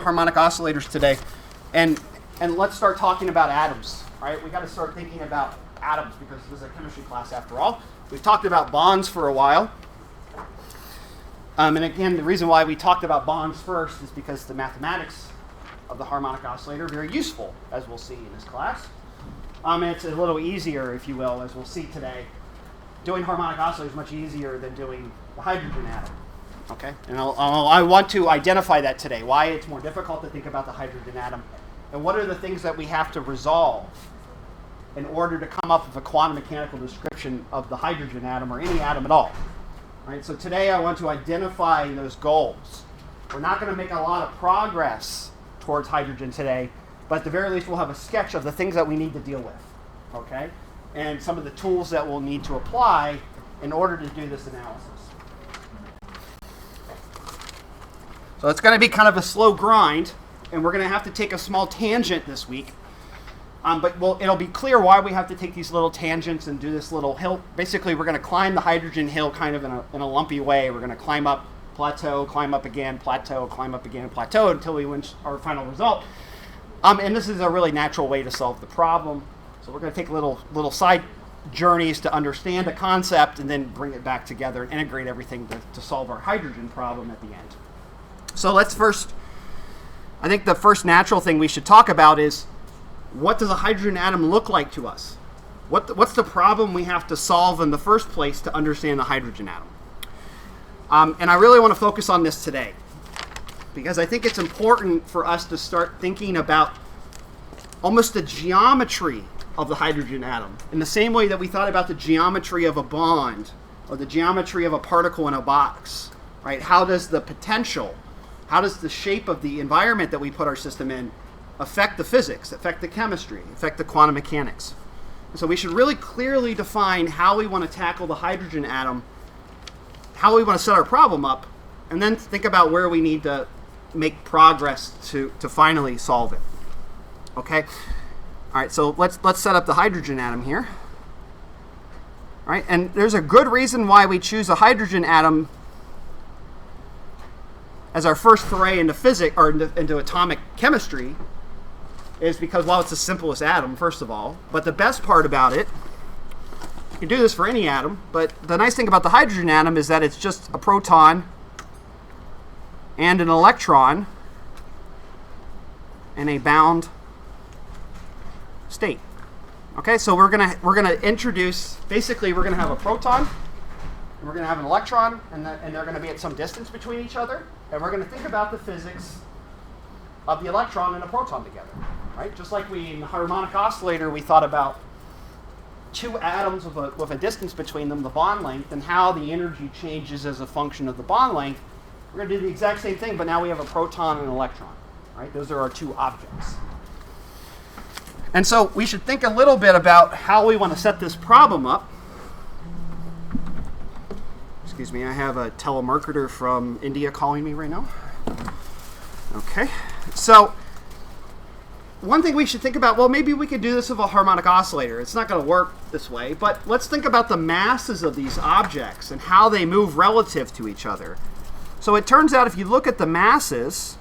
harmonic oscillators today, and let's start talking about atoms. Right? We got to start thinking about atoms because this is a chemistry class after all. We've talked about bonds for a while, and again, the reason why we talked about bonds first is because the mathematics of the harmonic oscillator are very useful, as we'll see in this class. And it's a little easier, if you will, as we'll see today. Doing harmonic oscillator is much easier than doing the hydrogen atom. Okay, and I want to identify that today, why it's more difficult to think about the hydrogen atom, and what are the things that we have to resolve in order to come up with a quantum mechanical description of the hydrogen atom or any atom at all. Right, so today I want to identify those goals. We're not going to make a lot of progress towards hydrogen today, but at the very least we'll have a sketch of the things that we need to deal with, okay, and some of the tools that we'll need to apply in order to do this analysis. So it's going to be kind of a slow grind, and we're going to have to take a small tangent this week. But it'll be clear why we have to take these little tangents and do this little hill. Basically, we're going to climb the hydrogen hill kind of in a lumpy way. We're going to climb up, plateau, climb up again, plateau, climb up again, plateau until we reach our final result. And this is a really natural way to solve the problem. So we're going to take little side journeys to understand a concept and then bring it back together and integrate everything to solve our hydrogen problem at the end. So let's first, I think the first natural thing we should talk about is, what does a hydrogen atom look like to us? What's the problem we have to solve in the first place to understand the hydrogen atom? And I really want to focus on this today, because I think it's important for us to start thinking about almost the geometry of the hydrogen atom, in the same way that we thought about the geometry of a bond or the geometry of a particle in a box. Right? How does the potential, how does the shape of the environment that we put our system in affect the physics, affect the chemistry, affect the quantum mechanics? And so we should really clearly define how we want to tackle the hydrogen atom, how we want to set our problem up, and then think about where we need to make progress to finally solve it. Okay? All right, so let's set up the hydrogen atom here. All right, and there's a good reason why we choose a hydrogen atom as our first foray into physics or into atomic chemistry, is because, well, it's the simplest atom, first of all. But the best part about it, you can do this for any atom, but the nice thing about the hydrogen atom is that it's just a proton and an electron in a bound state. Okay, so we're gonna introduce, basically we're gonna have a proton, and we're gonna have an electron, and they're gonna be at some distance between each other, and we're gonna think about the physics of the electron and a proton together. Right? Just like in the harmonic oscillator, we thought about two atoms with a distance between them, the bond length, and how the energy changes as a function of the bond length. We're going to do the exact same thing, but now we have a proton and an electron. Right? Those are our two objects. And so we should think a little bit about how we want to set this problem up. Excuse me, I have a telemarketer from India calling me right now. Okay, so one thing we should think about, well, maybe we could do this with a harmonic oscillator. It's not going to work this way, but let's think about the masses of these objects and how they move relative to each other. So it turns out if you look at the masses,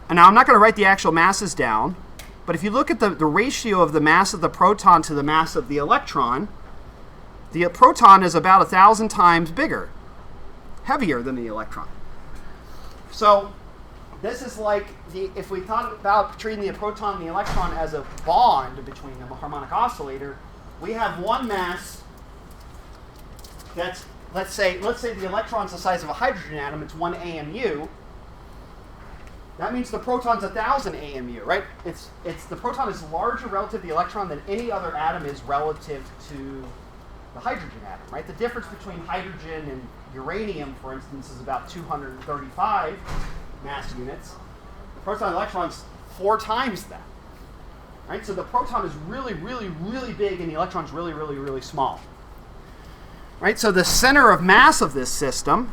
and now I'm not going to write the actual masses down, but if you look at the ratio of the mass of the proton to the mass of the electron is about 1,000 times bigger, heavier than the electron. So this is like, if we thought about treating the proton and the electron as a bond between them, a harmonic oscillator, we have one mass that's, let's say the electron's the size of a hydrogen atom, it's 1 AMU. That means the proton's 1,000 AMU, right? The proton is larger relative to the electron than any other atom is relative to the hydrogen atom, right? The difference between hydrogen and uranium, for instance, is about 235 mass units. The proton and electron's 4 times that. Right? So the proton is really, really, really big, and the electron's really, really, really small. Right? So the center of mass of this system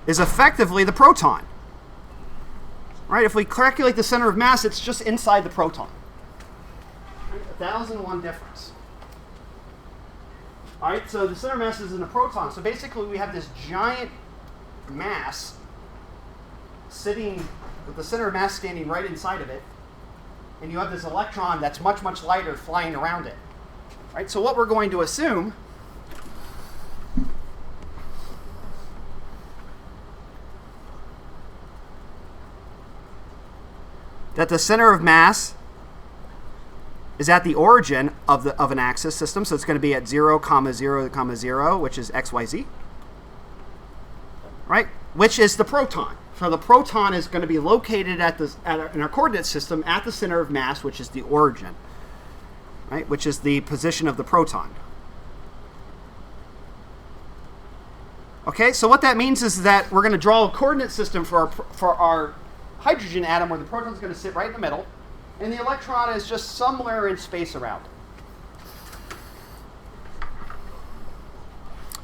is effectively the proton. Right? If we calculate the center of mass, it's just inside the proton. Right? 1,001 difference. All right, so the center mass is in a proton. So basically we have this giant mass sitting with the center of mass standing right inside of it, and you have this electron that's much, much lighter flying around it. All right, so what we're going to assume that the center of mass is at the origin of an axis system, so it's going to be at 0, 0, 0, which is XYZ, right? Which is the proton. So the proton is going to be located in our coordinate system at the center of mass, which is the origin, right? Which is the position of the proton. Okay, so what that means is that we're going to draw a coordinate system for our hydrogen atom where the proton is going to sit right in the middle, and the electron is just somewhere in space around it.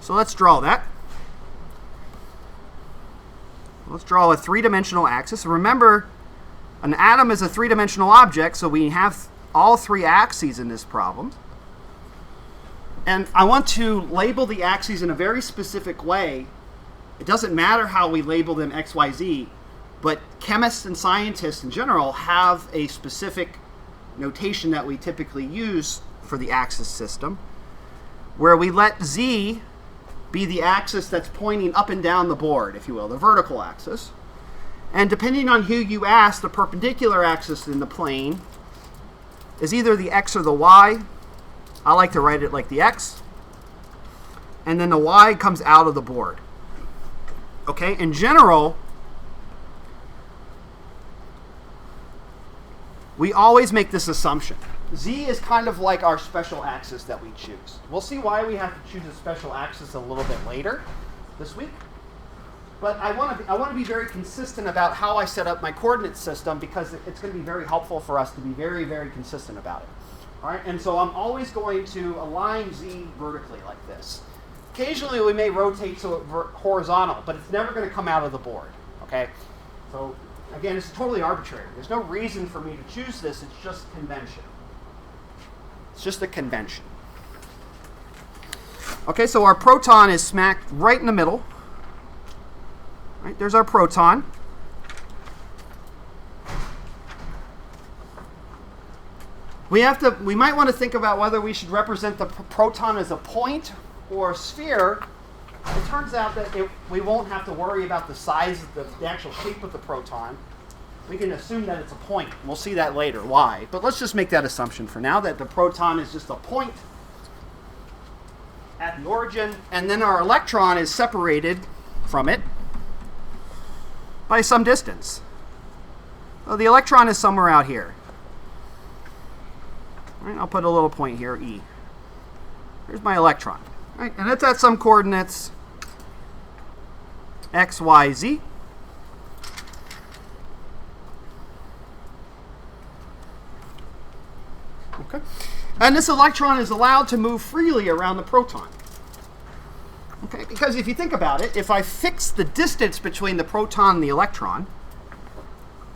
So let's draw that. Let's draw a three-dimensional axis. Remember, an atom is a three-dimensional object, so we have all three axes in this problem. And I want to label the axes in a very specific way. It doesn't matter how we label them X, Y, Z, but chemists and scientists in general have a specific notation that we typically use for the axis system, where we let Z be the axis that's pointing up and down the board, if you will, the vertical axis. And depending on who you ask, the perpendicular axis in the plane is either the X or the Y. I like to write it like the X. And then the Y comes out of the board. Okay, in general, we always make this assumption. Z is kind of like our special axis that we choose. We'll see why we have to choose a special axis a little bit later this week. But I want to be very consistent about how I set up my coordinate system, because it's going to be very helpful for us to be very, very consistent about it. All right, and so I'm always going to align Z vertically like this. Occasionally we may rotate so it's horizontal, but it's never going to come out of the board. Okay, so again, it's totally arbitrary. There's no reason for me to choose this. It's just convention. It's just a convention. Okay, so our proton is smacked right in the middle. Right, there's our proton. We might want to think about whether we should represent the proton as a point or a sphere. It turns out that we won't have to worry about the size of the actual shape of the proton. We can assume that it's a point. We'll see that later, why. But let's just make that assumption for now, that the proton is just a point at the origin, and then our electron is separated from it by some distance. Well, the electron is somewhere out here. All right, I'll put a little point here, E. Here's my electron. All right, and it's at some coordinates X, Y, Z. Okay. And this electron is allowed to move freely around the proton. Okay, because if you think about it, if I fix the distance between the proton and the electron,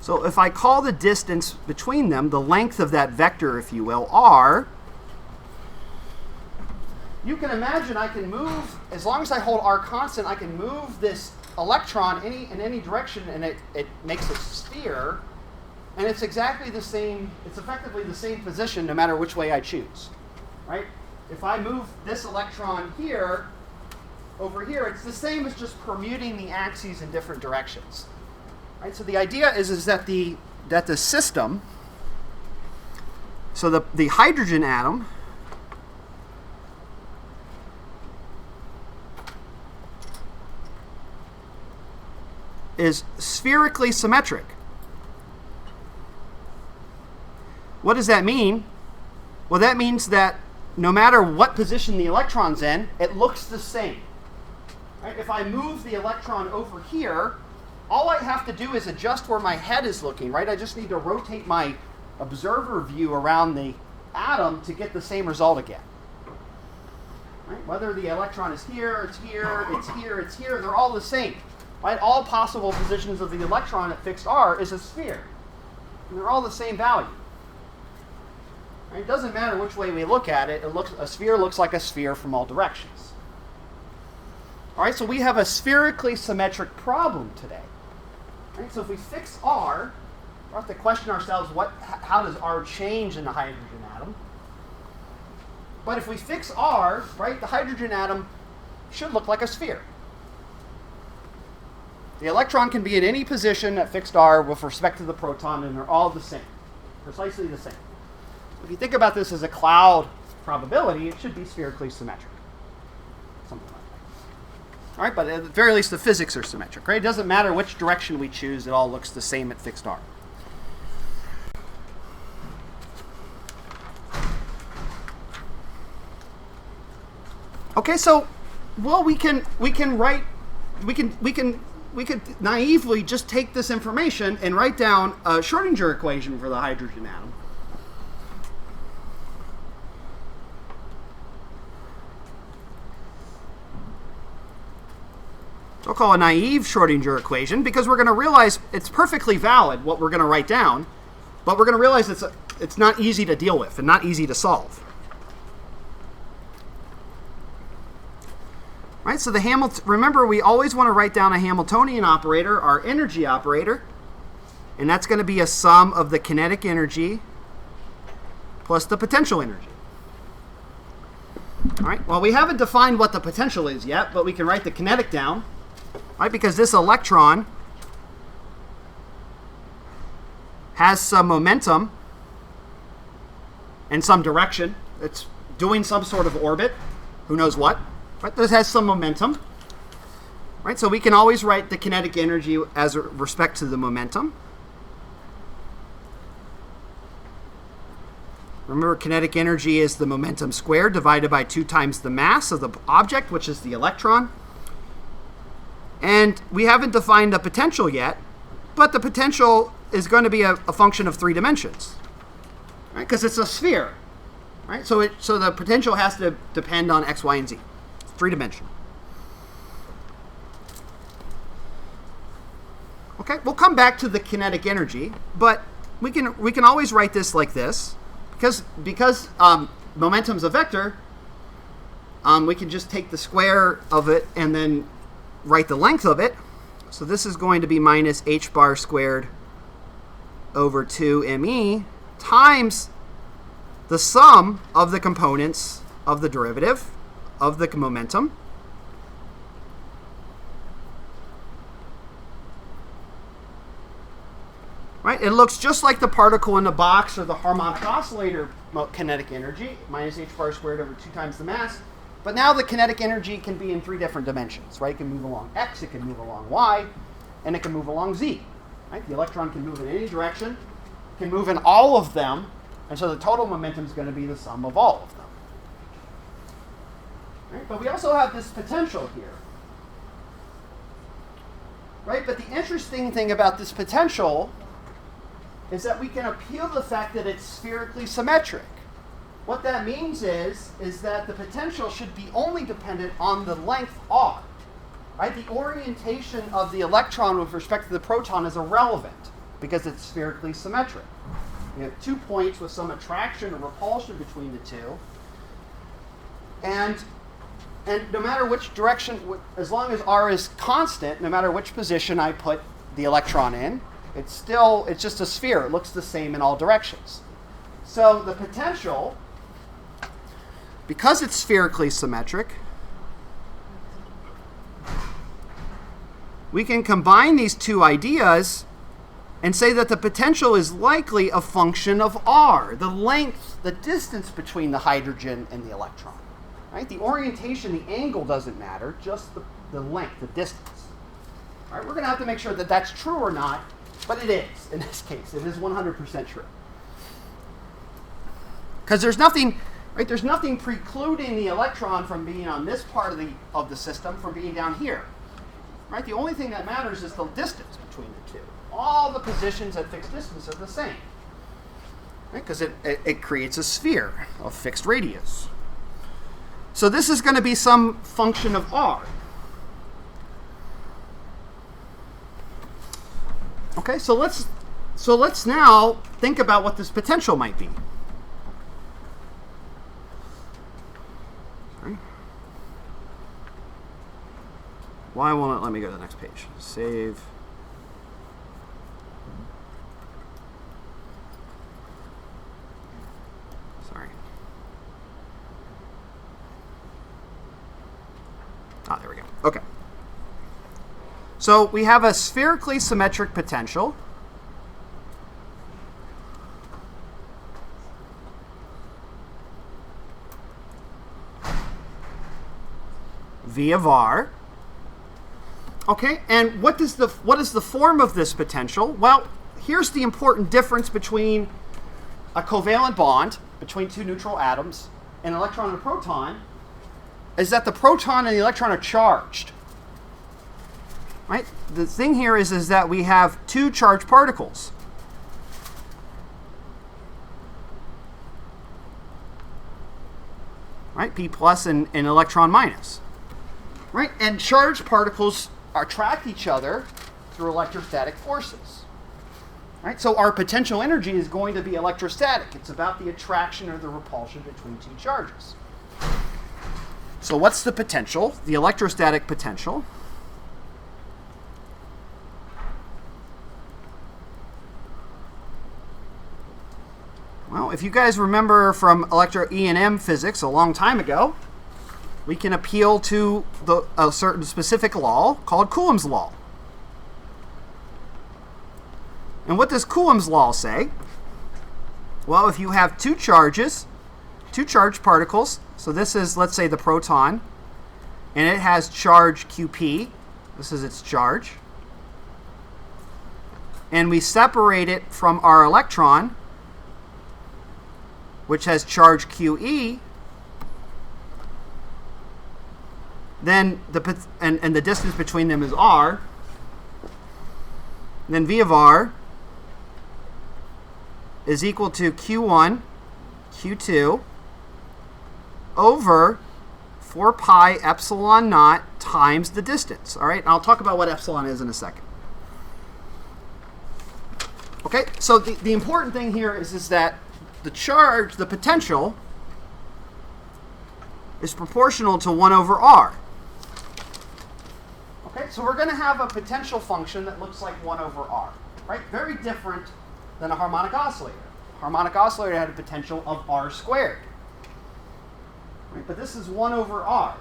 so if I call the distance between them the length of that vector, if you will, R, you can imagine I can move, as long as I hold R constant, I can move this electron in any direction, and it makes a sphere. And it's exactly the same, it's effectively the same position no matter which way I choose, right? If I move this electron here, over here, it's the same as just permuting the axes in different directions, right? So the idea is that the system, so the hydrogen atom is spherically symmetric. What does that mean? Well, that means that no matter what position the electron's in, it looks the same. Right? If I move the electron over here, all I have to do is adjust where my head is looking, right? I just need to rotate my observer view around the atom to get the same result again. Right? Whether the electron is here, it's here, it's here, it's here, they're all the same. Right? All possible positions of the electron at fixed R is a sphere. And they're all the same value. Right? It doesn't matter which way we look at it. A sphere looks like a sphere from all directions. All right, so we have a spherically symmetric problem today. Right? So if we fix R, we have to question ourselves, how does R change in the hydrogen atom? But if we fix R, right, the hydrogen atom should look like a sphere. The electron can be in any position at fixed R with respect to the proton, and they're all the same, precisely the same. If you think about this as a cloud probability, it should be spherically symmetric. Something like that. All right, but at the very least, the physics are symmetric, right? It doesn't matter which direction we choose, it all looks the same at fixed R. Okay, so, well, we could naively just take this information and write down a Schrodinger equation for the hydrogen atom. So I'll call a naive Schrodinger equation because we're going to realize it's perfectly valid what we're going to write down, but we're going to realize it's not easy to deal with and not easy to solve. Right, so remember, we always want to write down a Hamiltonian operator, our energy operator, and that's going to be a sum of the kinetic energy plus the potential energy. All right, well, we haven't defined what the potential is yet, but we can write the kinetic down, right, because this electron has some momentum and some direction. It's doing some sort of orbit, who knows what. Right, this has some momentum, right? So we can always write the kinetic energy as respect to the momentum. Remember, kinetic energy is the momentum squared divided by 2 times the mass of the object, which is the electron. And we haven't defined the potential yet, but the potential is going to be a function of 3 dimensions, right? Because it's a sphere, right? So the potential has to depend on x, y, and z. 3-dimensional. Okay, we'll come back to the kinetic energy, but we can always write this like this because momentum's a vector. We can just take the square of it and then write the length of it. So this is going to be minus h bar squared over 2me times the sum of the components of the derivative of the momentum. Right? It looks just like the particle in the box or the harmonic oscillator kinetic energy, minus h bar squared over 2 times the mass. But now the kinetic energy can be in 3 different dimensions, right? It can move along x, it can move along y, and it can move along z. Right? The electron can move in any direction, it can move in all of them, and so the total momentum is going to be the sum of all of them. Right? But we also have this potential here. Right? But the interesting thing about this potential is that we can appeal the fact that it's spherically symmetric. What that means is that the potential should be only dependent on the length r. Right? The orientation of the electron with respect to the proton is irrelevant because it's spherically symmetric. We have 2 points with some attraction or repulsion between the two. And no matter which direction, as long as r is constant, no matter which position I put the electron in, it's just a sphere. It looks the same in all directions. So the potential, because it's spherically symmetric, we can combine these 2 ideas and say that the potential is likely a function of r, the length, the distance between the hydrogen and the electron. Right? The orientation, the angle doesn't matter, just the length, the distance. All right, we're going to have to make sure that that's true or not, but it is in this case. It is 100% true. Because there's nothing precluding the electron from being on this part of the system from being down here. Right? The only thing that matters is the distance between the two. All the positions at fixed distance are the same. Because it creates a sphere of fixed radius. So this is going to be some function of r. Okay, so let's now think about what this potential might be. Sorry. Why won't it let me go to the next page? Save. Sorry. Ah, there we go. Okay. So we have a spherically symmetric potential. V of R. Okay, and what is the form of this potential? Well, here's the important difference between a covalent bond between two neutral atoms, an electron and a proton, is that the proton and the electron are charged. Right? The thing here is that we have two charged particles. Right? P plus and electron minus. Right? And charged particles attract each other through electrostatic forces. Right? So our potential energy is going to be electrostatic. It's about the attraction or the repulsion between two charges. So what's the potential? The electrostatic potential. Well, if you guys remember from electro E&M physics a long time ago, we can appeal to a certain specific law called Coulomb's law. And what does Coulomb's law say? Well, if you have two charges, two charged particles, so this is, let's say, the proton, and it has charge QP, this is its charge, and we separate it from our electron, which has charge QE, then the distance between them is R. Then V of R is equal to Q1, Q2 over 4 pi epsilon naught times the distance. All right, and I'll talk about what epsilon is in a second. Okay, so the important thing here is that the charge, the potential, is proportional to 1 over R. Okay, so we're going to have a potential function that looks like 1 over R, right? Very different than a harmonic oscillator. A harmonic oscillator had a potential of R squared. Right? But this is 1 over R.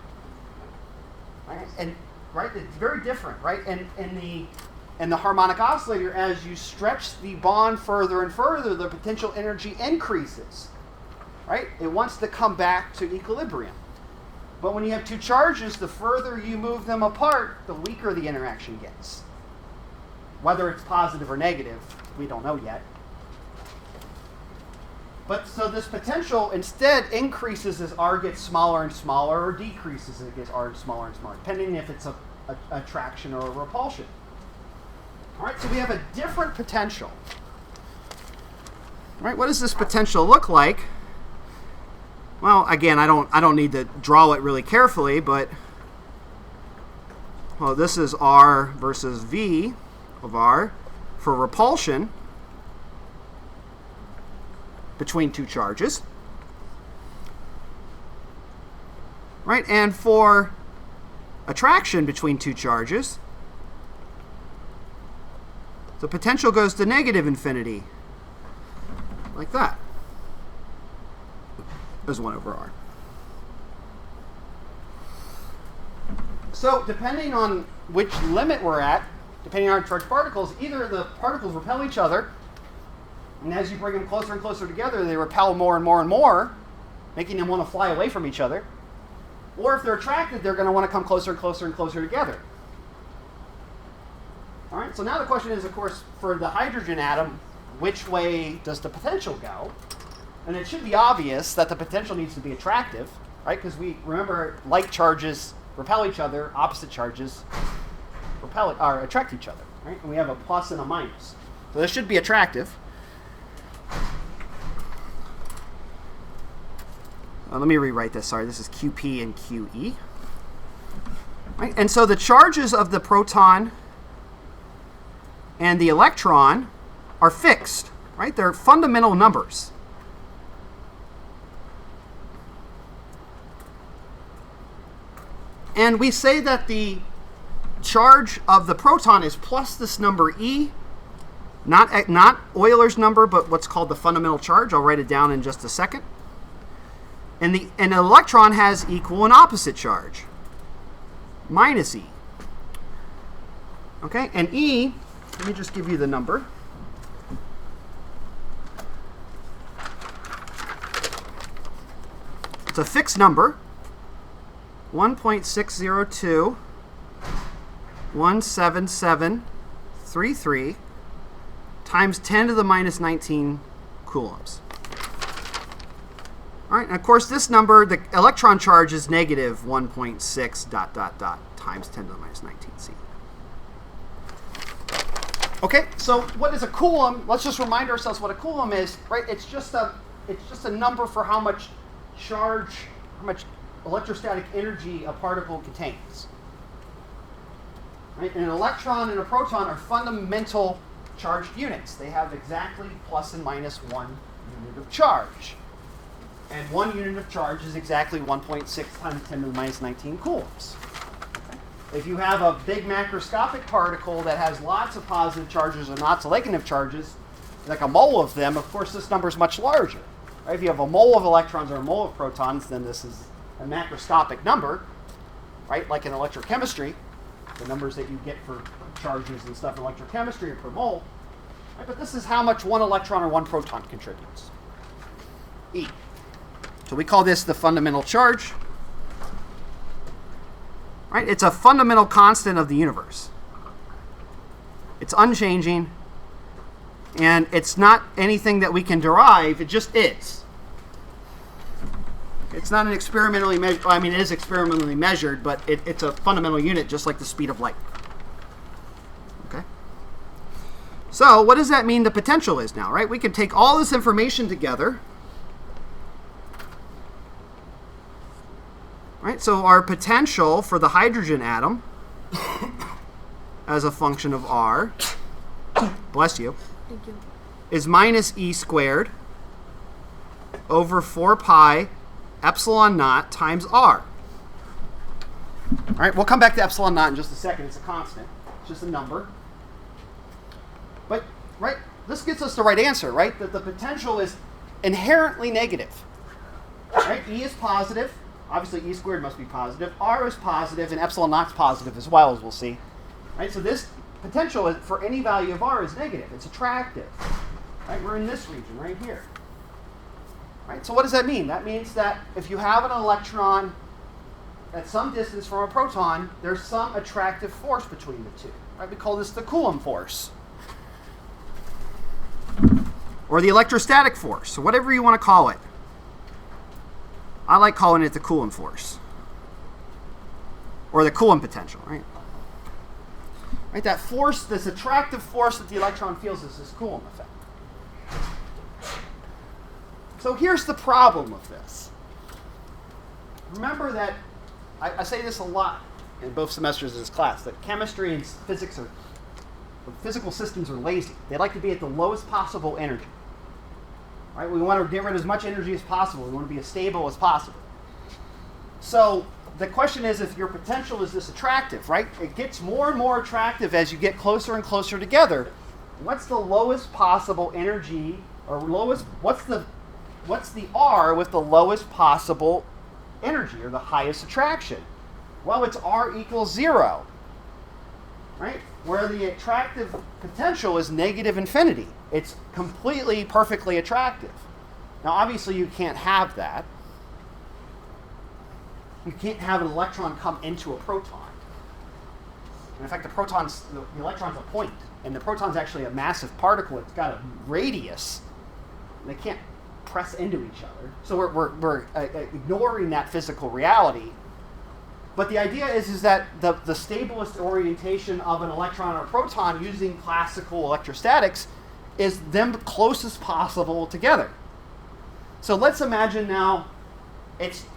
Right? And right, it's very different, right? And in the harmonic oscillator, as you stretch the bond further and further, the potential energy increases. Right? It wants to come back to equilibrium. But when you have two charges, the further you move them apart, the weaker the interaction gets. Whether it's positive or negative, we don't know yet. But so this potential instead increases as R gets smaller and smaller, or decreases as it gets R smaller and smaller, depending if it's a attraction or a repulsion. All right, so we have a different potential. All right, what does this potential look like? Well, again, I don't need to draw it really carefully, but well, this is R versus V of R for repulsion between two charges. Right? And for attraction between two charges, the potential goes to negative infinity, like that, as 1 over R. So depending on which limit we're at, depending on our charged particles, either the particles repel each other, and as you bring them closer and closer together, they repel more and more and more, making them want to fly away from each other. Or if they're attracted, they're going to want to come closer and closer and closer together. All right, so now the question is, of course, for the hydrogen atom, which way does the potential go? And it should be obvious that the potential needs to be attractive, right? Because we remember like charges repel each other, opposite charges attract each other, right? And we have a plus and a minus. So this should be attractive. Let me rewrite this. Sorry, this is QP and QE. Right? And so the charges of the proton and the electron are fixed, right? They're fundamental numbers. And we say that the charge of the proton is plus this number E, not Euler's number, but what's called the fundamental charge. I'll write it down in just a second. And an electron has equal and opposite charge, minus E. Okay, and E, let me just give you the number. It's a fixed number, 1.602177733 times 10 to the minus 19 coulombs. All right, and of course this number, the electron charge is negative 1.6 times 10 to the minus 19 C. Okay, so what is a coulomb? Let's just remind ourselves what a coulomb is, right? It's just a number for how much charge, how much electrostatic energy a particle contains. Right? And an electron and a proton are fundamental charged units. They have exactly plus and minus 1 unit of charge. And 1 unit of charge is exactly 1.6 times 10 to the minus 19 coulombs. Okay? If you have a big macroscopic particle that has lots of positive charges and lots of negative charges, like a mole of them, of course this number is much larger. Right? If you have a mole of electrons or a mole of protons, then this is a macroscopic number, right? Like in electrochemistry, the numbers that you get for charges and stuff in electrochemistry are per mole. Right? But this is how much 1 electron or 1 proton contributes. E. So we call this the fundamental charge. Right? It's a fundamental constant of the universe. It's unchanging. And it's not anything that we can derive, it just is. It's not an experimentally measured, I mean, it is experimentally measured, but it's a fundamental unit, just like the speed of light. Okay? So, what does that mean the potential is now, right? We can take all this information together. Right? So, our potential for the hydrogen atom as a function of R, bless you, is minus E squared over 4 pi epsilon naught times R. All right, we'll come back to epsilon naught in just a second. It's a constant. It's just a number. But, right, this gets us the right answer, right? That the potential is inherently negative. Right? E is positive. Obviously, E squared must be positive. R is positive, and epsilon naught's positive as well, as we'll see. Right? So this potential is, for any value of R is negative. It's attractive. Right? We're in this region right here. Right? So what does that mean? That means that if you have an electron at some distance from a proton, there's some attractive force between the two. Right? We call this the Coulomb force. Or the electrostatic force, so whatever you want to call it. I like calling it the Coulomb force. Or the Coulomb potential, right? Right, that force, this attractive force that the electron feels is this Coulomb effect. So here's the problem with this. Remember that, I say this a lot in both semesters of this class, that chemistry and physics are, physical systems are lazy. They like to be at the lowest possible energy. Right? We want to get rid of as much energy as possible. We want to be as stable as possible. So the question is, if your potential is this attractive, right? It gets more and more attractive as you get closer and closer together. What's the lowest possible energy, or lowest? What's the R with the lowest possible energy, or the highest attraction? Well, it's R equals 0, right? Where the attractive potential is negative infinity. It's completely, perfectly attractive. Now, obviously, you can't have that. You can't have an electron come into a proton. And in fact, the electron's a point, and the proton's actually a massive particle. It's got a radius. And they can't press into each other. So we're ignoring that physical reality. But the idea is that the stablest orientation of an electron or a proton using classical electrostatics is them closest possible together. So let's imagine now it's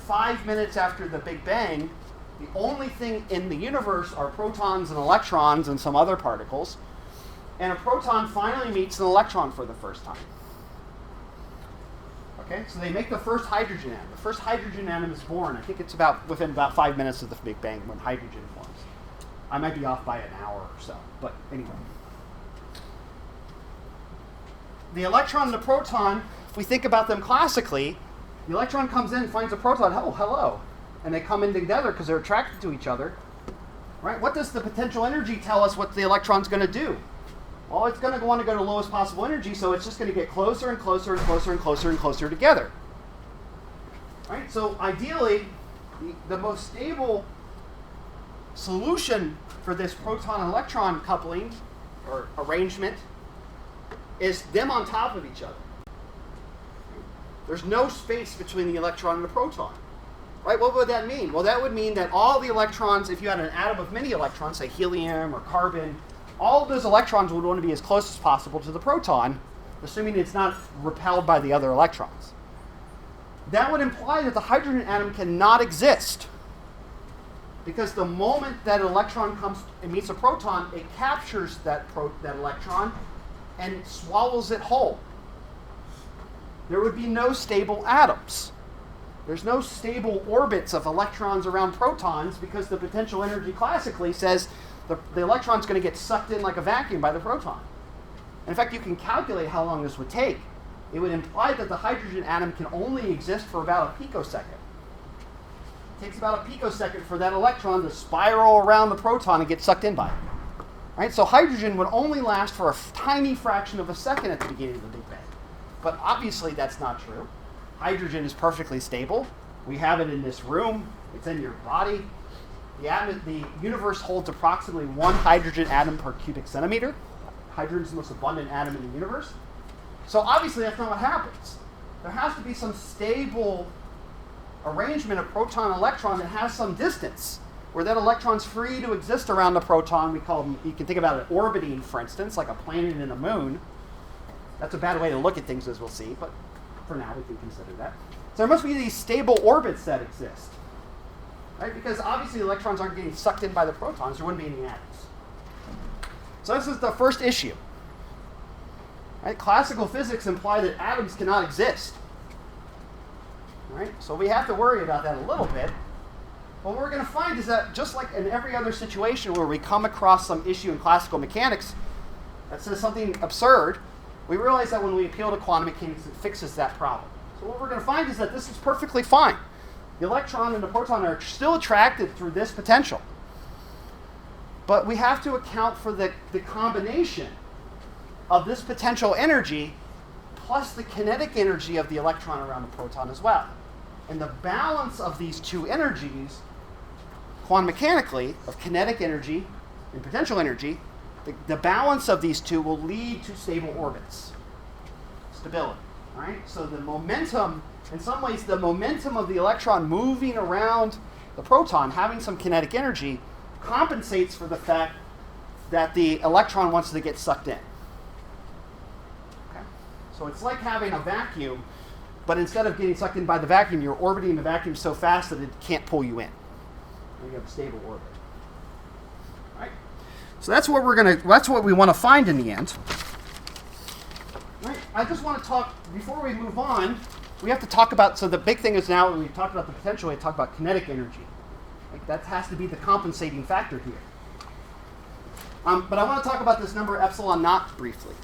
5 minutes after the Big Bang. The only thing in the universe are protons and electrons and some other particles. And a proton finally meets an electron for the first time. Okay, so they make the first hydrogen atom. The first hydrogen atom is born. I think it's about within about 5 minutes of the Big Bang when hydrogen forms. I might be off by an hour or so, but anyway. The electron and the proton, if we think about them classically, the electron comes in, finds a proton, oh, hello. And they come in together because they're attracted to each other. Right? What does the potential energy tell us what the electron's going to do? Well, it's going to want to go to lowest possible energy, so it's just going to get closer and closer and closer and closer and closer together. Right? So ideally, the most stable solution for this proton-electron coupling or arrangement is them on top of each other. There's no space between the electron and the proton. Right? What would that mean? Well, that would mean that all the electrons, if you had an atom of many electrons, say helium or carbon, all of those electrons would want to be as close as possible to the proton, assuming it's not repelled by the other electrons. That would imply that the hydrogen atom cannot exist, because the moment that an electron comes and meets a proton, it captures that electron and swallows it whole. There would be no stable atoms. There's no stable orbits of electrons around protons, because the potential energy classically says the electron's going to get sucked in like a vacuum by the proton. In fact, you can calculate how long this would take. It would imply that the hydrogen atom can only exist for about a picosecond. It takes about a picosecond for that electron to spiral around the proton and get sucked in by it. Right? So hydrogen would only last for a tiny fraction of a second at the beginning of the Big Bang. But obviously that's not true. Hydrogen is perfectly stable. We have it in this room. It's in your body. The universe holds approximately 1 hydrogen atom per cubic centimeter. Hydrogen is the most abundant atom in the universe. So obviously that's not what happens. There has to be some stable arrangement of proton-electron that has some distance, where that electron's free to exist around the proton. We call them, you can think about it orbiting, for instance, like a planet and a moon. That's a bad way to look at things, as we'll see, but for now we can consider that. So there must be these stable orbits that exist. Right? Because obviously the electrons aren't getting sucked in by the protons. There wouldn't be any atoms. So this is the first issue. Right? Classical physics imply that atoms cannot exist. Right? So we have to worry about that a little bit. But what we're going to find is that just like in every other situation where we come across some issue in classical mechanics that says something absurd, we realize that when we appeal to quantum mechanics, it fixes that problem. So what we're going to find is that this is perfectly fine. The electron and the proton are still attracted through this potential. But we have to account for the combination of this potential energy plus the kinetic energy of the electron around the proton as well. And the balance of these two energies, quantum mechanically, of kinetic energy and potential energy, the balance of these two will lead to stable orbits. Stability. Right? So the momentum, in some ways, the momentum of the electron moving around the proton, having some kinetic energy, compensates for the fact that the electron wants to get sucked in. Okay? So it's like having a vacuum, but instead of getting sucked in by the vacuum, you're orbiting the vacuum so fast that it can't pull you in. And you have a stable orbit. Right? So that's what we want to find in the end. Right. I just want to talk, before we move on, we have to talk about, so the big thing is now, when we talked about the potential, we talk about kinetic energy. Like that has to be the compensating factor here. But I want to talk about this number epsilon naught briefly,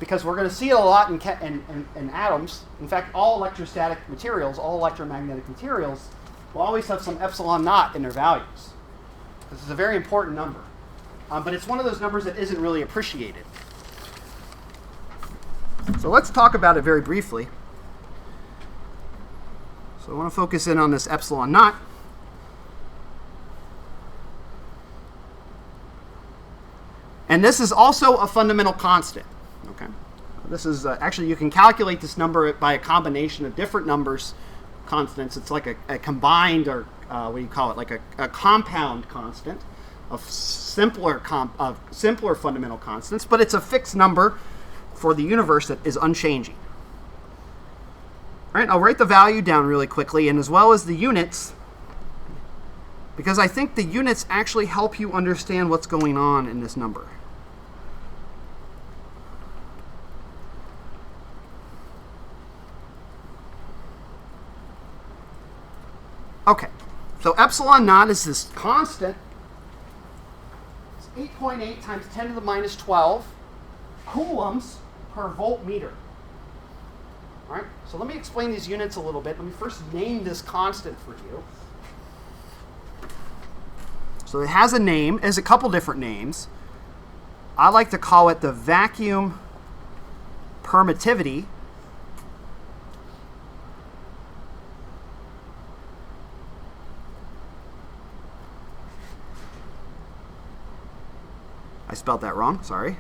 because we're going to see it a lot in atoms. In fact, all electrostatic materials, all electromagnetic materials, will always have some epsilon naught in their values. This is a very important number. But it's one of those numbers that isn't really appreciated. So let's talk about it very briefly. So I want to focus in on this epsilon naught. And this is also a fundamental constant. Okay. This is actually, you can calculate this number by a combination of different numbers, constants. It's like a combined, or what do you call it, like a compound constant of simpler fundamental constants, but it's a fixed number for the universe that is unchanging. All right, I'll write the value down really quickly, and as well as the units, because I think the units actually help you understand what's going on in this number. Okay, so epsilon naught is this constant. It's 8.8 times 10 to the minus 12 coulombs per voltmeter. All right, so let me explain these units a little bit. Let me first name this constant for you. So it has a name, it has a couple different names. I like to call it the vacuum permittivity. I spelled that wrong, sorry.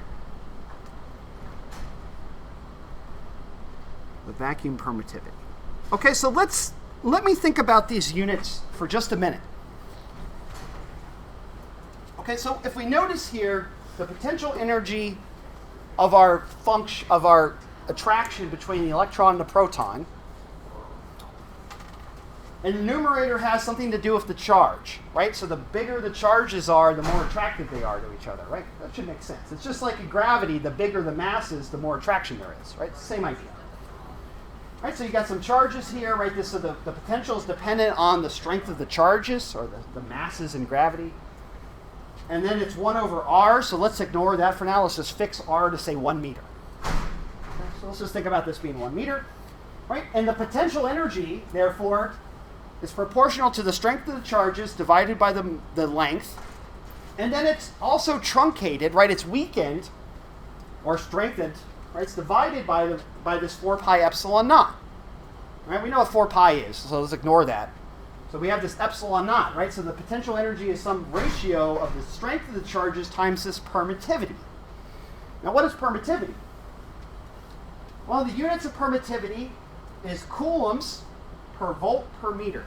The vacuum permittivity. Okay, so let me think about these units for just a minute. Okay, so if we notice here, the potential energy of our attraction between the electron and the proton, and the numerator has something to do with the charge, right? So the bigger the charges are, the more attractive they are to each other, right? That should make sense. It's just like in gravity, the bigger the mass is, the more attraction there is, right? It's the same idea. Right, so you got some charges here, right? So the potential is dependent on the strength of the charges, or the masses in gravity. And then it's 1 over r, so let's ignore that for now. Let's just fix r to say 1 meter. Okay, so let's just think about this being 1 meter. Right? And the potential energy, therefore, is proportional to the strength of the charges divided by the length. And then it's also truncated, right? It's weakened or strengthened, right? It's divided by this 4 pi epsilon naught. Right? We know what 4 pi is, so let's ignore that. So we have this epsilon naught, right? So the potential energy is some ratio of the strength of the charges times this permittivity. Now what is permittivity? Well, the units of permittivity is coulombs per volt per meter.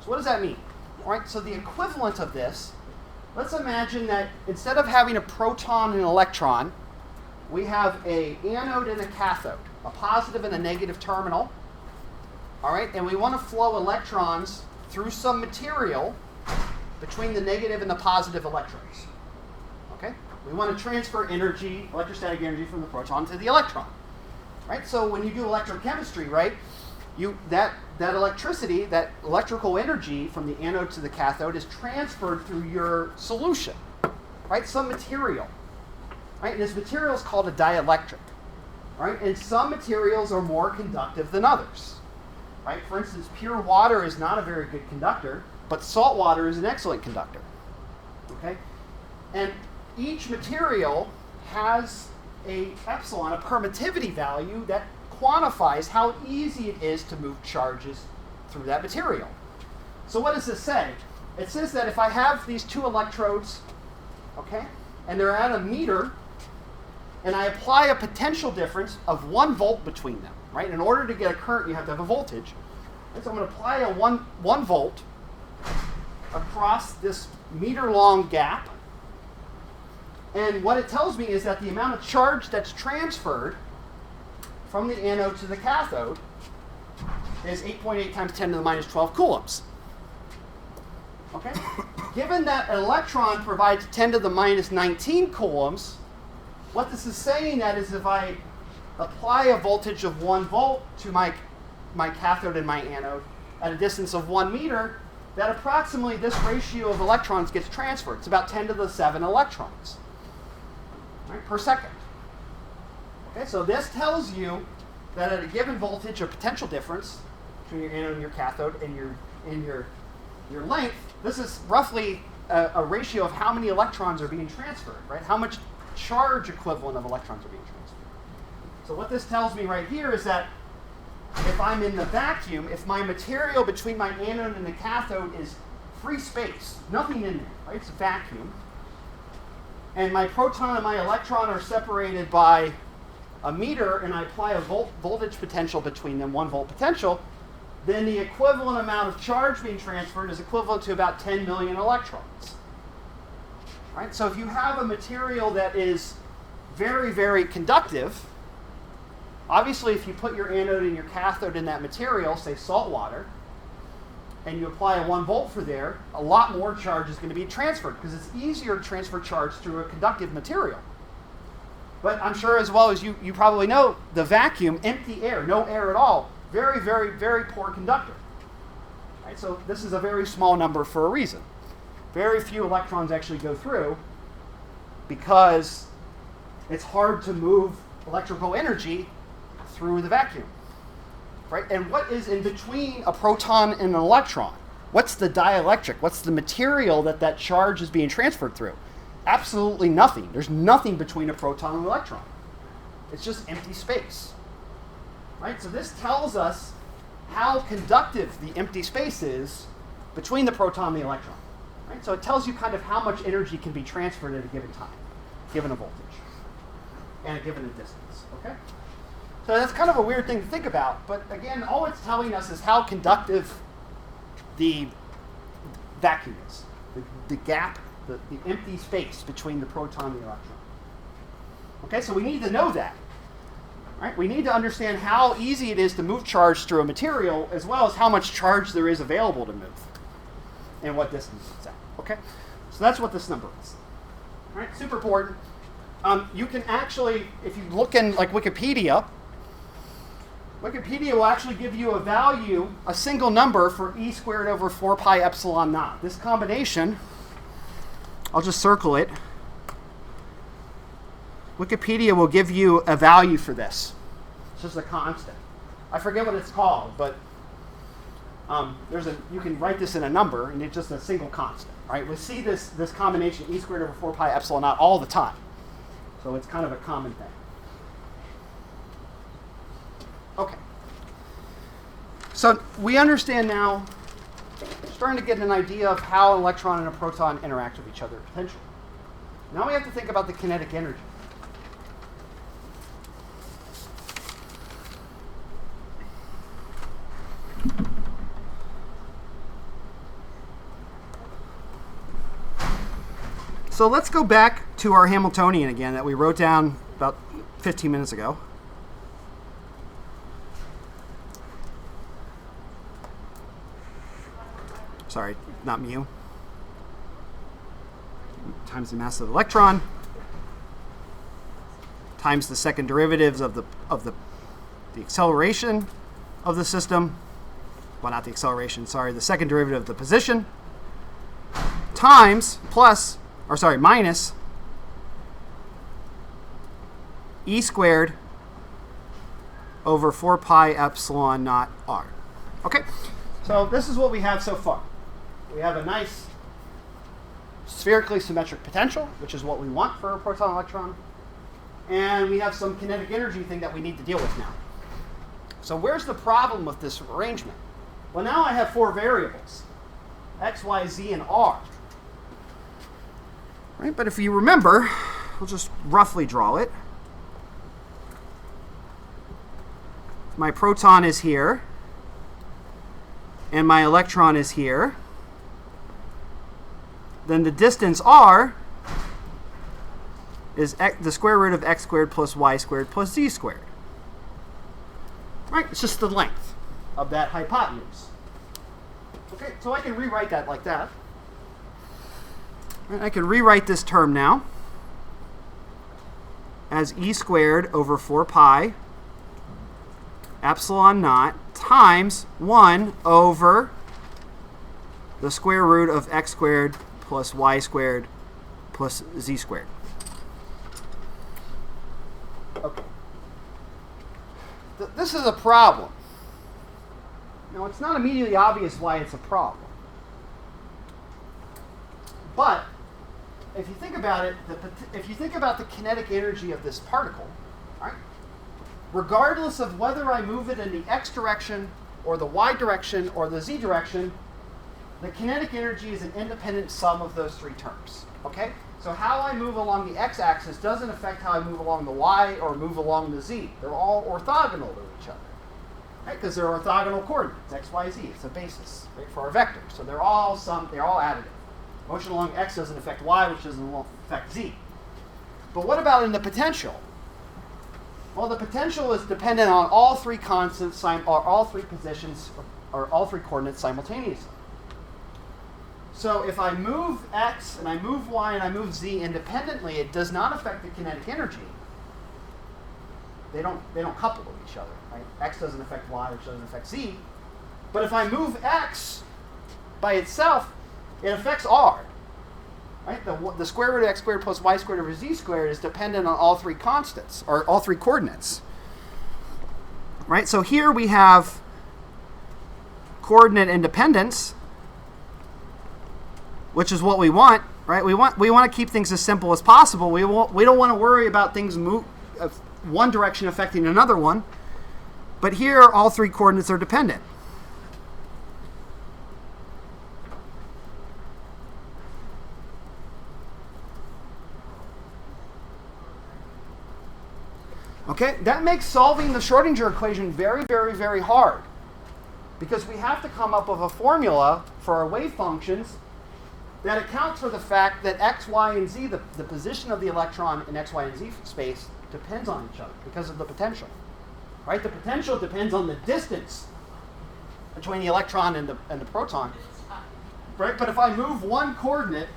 So what does that mean? All right, so the equivalent of this, let's imagine that instead of having a proton and an electron, we have an anode and a cathode, a positive and a negative terminal. All right, and we want to flow electrons through some material between the negative and the positive electrons. Okay, we want to transfer energy, electrostatic energy, from the proton to the electron. Right, so when you do electrochemistry, right, that electricity, that electrical energy from the anode to the cathode is transferred through your solution, right? Some material, right? And this material is called a dielectric, right? And some materials are more conductive than others. Right? For instance, pure water is not a very good conductor, but salt water is an excellent conductor. Okay? And each material has a epsilon, a permittivity value that quantifies how easy it is to move charges through that material. So what does this say? It says that if I have these two electrodes, okay, and they're at a meter, and I apply a potential difference of 1 volt between them, right? In order to get a current, you have to have a voltage. And so I'm going to apply a 1 volt across this meter-long gap. And what it tells me is that the amount of charge that's transferred from the anode to the cathode is 8.8 times 10 to the minus 12 coulombs. Okay? Given that an electron provides 10 to the minus 19 coulombs, what this is saying that is if I apply a voltage of 1 volt to my cathode and my anode at a distance of 1 meter, that approximately this ratio of electrons gets transferred. It's about 10 to the 7 electrons, right, per second. Okay, so this tells you that at a given voltage or potential difference between your anode and your cathode and your length, this is roughly a ratio of how many electrons are being transferred, right? How much charge equivalent of electrons are being transferred. So what this tells me right here is that if I'm in the vacuum, if my material between my anode and the cathode is free space, nothing in there, right? It's a vacuum, and my proton and my electron are separated by a meter, and I apply a voltage potential between them, 1 volt potential, then the equivalent amount of charge being transferred is equivalent to about 10 million electrons. Right? So if you have a material that is very, very conductive, obviously if you put your anode and your cathode in that material, say salt water, and you apply a 1 volt for there, a lot more charge is going to be transferred because it's easier to transfer charge through a conductive material. But I'm sure as well as you probably know, the vacuum, empty air, no air at all, very, very, very poor conductor. Right? So this is a very small number for a reason. Very few electrons actually go through because it's hard to move electrical energy through the vacuum. Right? And what is in between a proton and an electron? What's the dielectric? What's the material that that charge is being transferred through? Absolutely nothing. There's nothing between a proton and an electron. It's just empty space. Right? So this tells us how conductive the empty space is between the proton and the electron. Right? So it tells you kind of how much energy can be transferred at a given time, given a voltage, and a given distance. Okay? So that's kind of a weird thing to think about, but again, all it's telling us is how conductive the vacuum is, the gap, the empty space between the proton and the electron. Okay, so we need to know that. Right? We need to understand how easy it is to move charge through a material, as well as how much charge there is available to move, and what distance it's at. Okay, so that's what this number is. All right, super important. You can actually, if you look in like Wikipedia will actually give you a value, a single number for e squared over 4 pi epsilon naught. This combination, I'll just circle it. Wikipedia will give you a value for this. It's just a constant. I forget what it's called, but you can write this in a number, and it's just a single constant. Right? We see this combination e squared over 4 pi epsilon naught all the time. So it's kind of a common thing. Okay. So we understand now, starting to get an idea of how an electron and a proton interact with each other potentially. Now we have to think about the kinetic energy. So let's go back to our Hamiltonian again that we wrote down about 15 minutes ago. Sorry, not mu. Times the mass of the electron times the second derivatives of the acceleration of the system. Well, not the acceleration, sorry, the second derivative of the position times minus e squared over 4 pi epsilon naught r. Okay, so this is what we have so far. We have a nice spherically symmetric potential, which is what we want for a proton-electron. And we have some kinetic energy thing that we need to deal with now. So where's the problem with this arrangement? Well, now I have 4 variables, x, y, z, and r. Right? But if you remember, we'll just roughly draw it. My proton is here, and my electron is here. Then the distance r is the square root of x squared plus y squared plus z squared. Right? It's just the length of that hypotenuse. Okay, so I can rewrite that like that. Right, I can rewrite this term now as e squared over 4 pi epsilon naught times 1 over the square root of x squared plus y squared plus z squared. Okay. This is a problem. Now, it's not immediately obvious why it's a problem. But if you think about it, if you think about the kinetic energy of this particle, right, regardless of whether I move it in the x direction or the y direction or the z direction, the kinetic energy is an independent sum of those 3 terms. Okay? So how I move along the x-axis doesn't affect how I move along the y or move along the z. They're all orthogonal to each other. Right? Because they're orthogonal coordinates, x, y, z. It's a basis, right, for our vectors. So they're all additive. Motion along x doesn't affect y, which doesn't affect z. But what about in the potential? Well, the potential is dependent on all 3 constants, or all 3 positions, or all 3 coordinates simultaneously. So if I move x, and I move y, and I move z independently, it does not affect the kinetic energy. They don't couple with each other. Right? X doesn't affect y, which doesn't affect z. But if I move x by itself, it affects r. Right? The square root of x squared plus y squared over z squared is dependent on all three constants, or all three coordinates. Right? So here we have coordinate independence, which is what we want. Right? We want to keep things as simple as possible. We don't want to worry about things one direction affecting another one. But here, all three coordinates are dependent. Okay, that makes solving the Schrodinger equation very, very, very hard, because we have to come up with a formula for our wave functions that accounts for the fact that x, y, and z, the position of the electron in x, y, and z space, depends on each other because of the potential. Right? The potential depends on the distance between the electron and the proton. Right? But if I move one coordinate,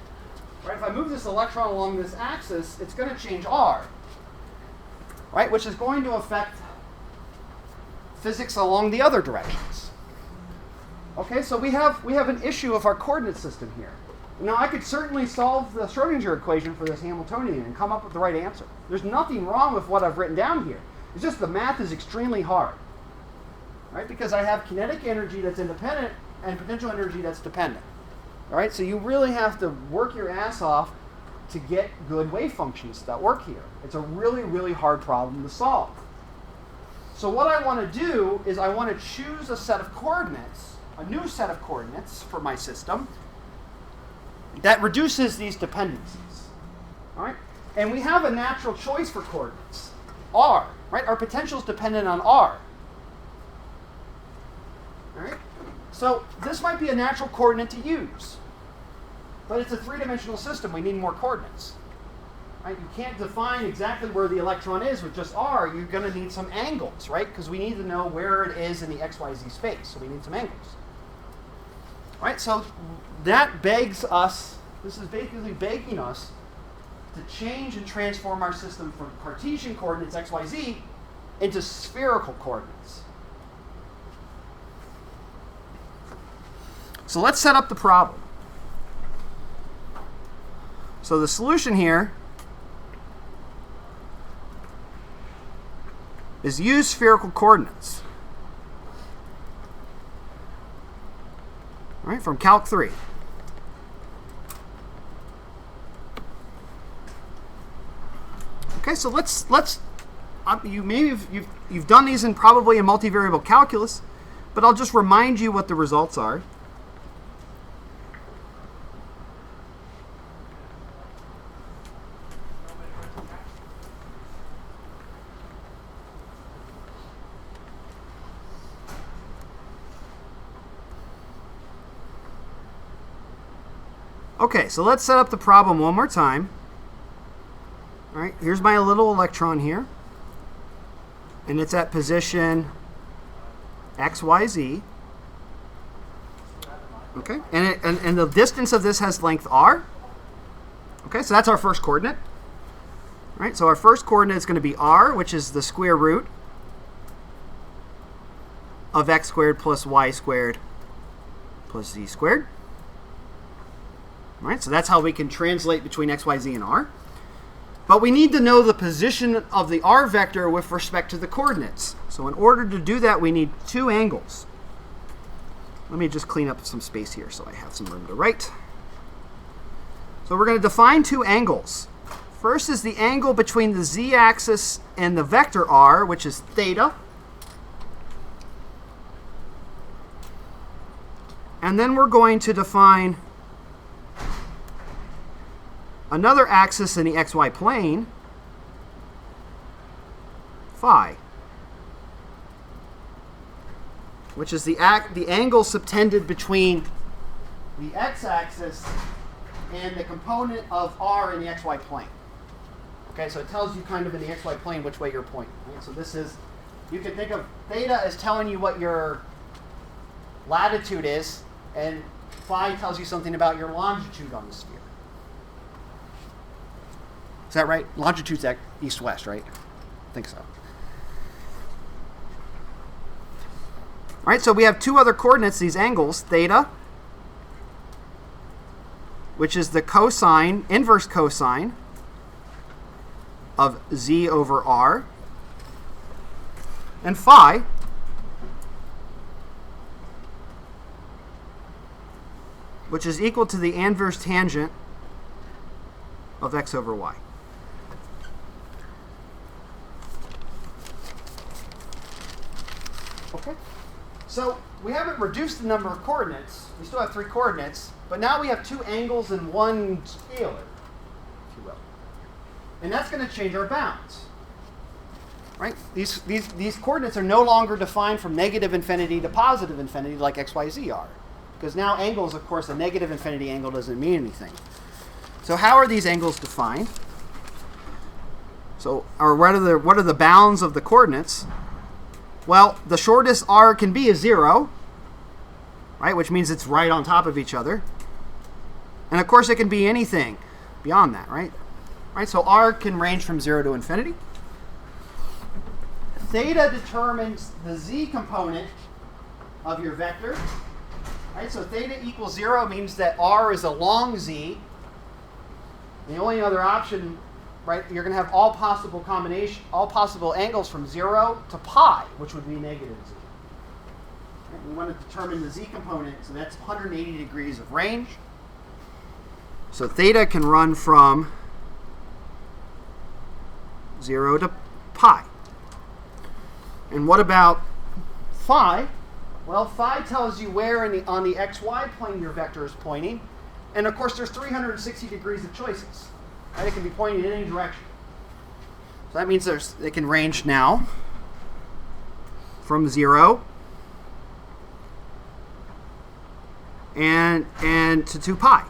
right, if I move this electron along this axis, it's going to change r. Right? Which is going to affect physics along the other directions. Okay, so we have an issue of our coordinate system here. Now, I could certainly solve the Schrodinger equation for this Hamiltonian and come up with the right answer. There's nothing wrong with what I've written down here. It's just the math is extremely hard. Right? Because I have kinetic energy that's independent and potential energy that's dependent. All right? So you really have to work your ass off to get good wave functions that work here. It's a really, really hard problem to solve. So what I want to do is I want to choose a set of coordinates, a new set of coordinates for my system that reduces these dependencies. All right? And we have a natural choice for coordinates, r. Right? Our potential is dependent on r. All right? So this might be a natural coordinate to use. But it's a three-dimensional system. We need more coordinates. Right? You can't define exactly where the electron is with just r. You're going to need some angles, right? Because we need to know where it is in the x, y, z space. So we need some angles. Right? So that begs us, this is basically begging us to change and transform our system from Cartesian coordinates x, y, z into spherical coordinates. So let's set up the problem. So the solution here is use spherical coordinates. All right, from Calc 3. Okay, so let's you've done these probably in multivariable calculus, but I'll just remind you what the results are. Okay, so let's set up the problem one more time. All right, here's my little electron here. And it's at position x, y, z. Okay, and the distance of this has length r. Okay, so that's our first coordinate. All right, so our first coordinate is going to be r, which is the square root of x squared plus y squared plus z squared. All right, so that's how we can translate between x, y, z, and r. But we need to know the position of the r vector with respect to the coordinates. So in order to do that, we need two angles. Let me just clean up some space here so I have some room to write. So we're going to define two angles. First is the angle between the z-axis and the vector r, which is theta. And then we're going to define another axis in the xy plane, phi, which is the angle subtended between the x-axis and the component of r in the xy plane. Okay, so it tells you kind of in the xy plane which way you're pointing. Right? So this is, you can think of theta as telling you what your latitude is, and phi tells you something about your longitude on the sphere. Is that right? Longitude's east-west, right? I think so. All right, so we have two other coordinates, these angles, theta which is the cosine, inverse cosine of z over r, and phi, which is equal to the inverse tangent of x over y. Okay, so we haven't reduced the number of coordinates. We still have 3 coordinates, but now we have 2 angles and 1 scalar, if you will. And that's going to change our bounds. Right? These coordinates are no longer defined from negative infinity to positive infinity like x, y, z are. Because now angles, of course, a negative infinity angle doesn't mean anything. So how are these angles defined? So, or what are the bounds of the coordinates? Well, the shortest r can be is 0, right? Which means it's right on top of each other. And of course, it can be anything beyond that, right? Right. So r can range from 0 to infinity. Theta determines the z component of your vector. Right, so theta equals 0 means that r is along z. The only other option, right, you're going to have all possible angles from 0 to pi, which would be negative z. Right, we want to determine the z component, so that's 180 degrees of range. So theta can run from 0 to pi. And what about phi? Well, phi tells you where on the xy plane your vector is pointing. And of course, there's 360 degrees of choices. Right? It can be pointing in any direction. So that means they can range now from 0 and to 2 pi.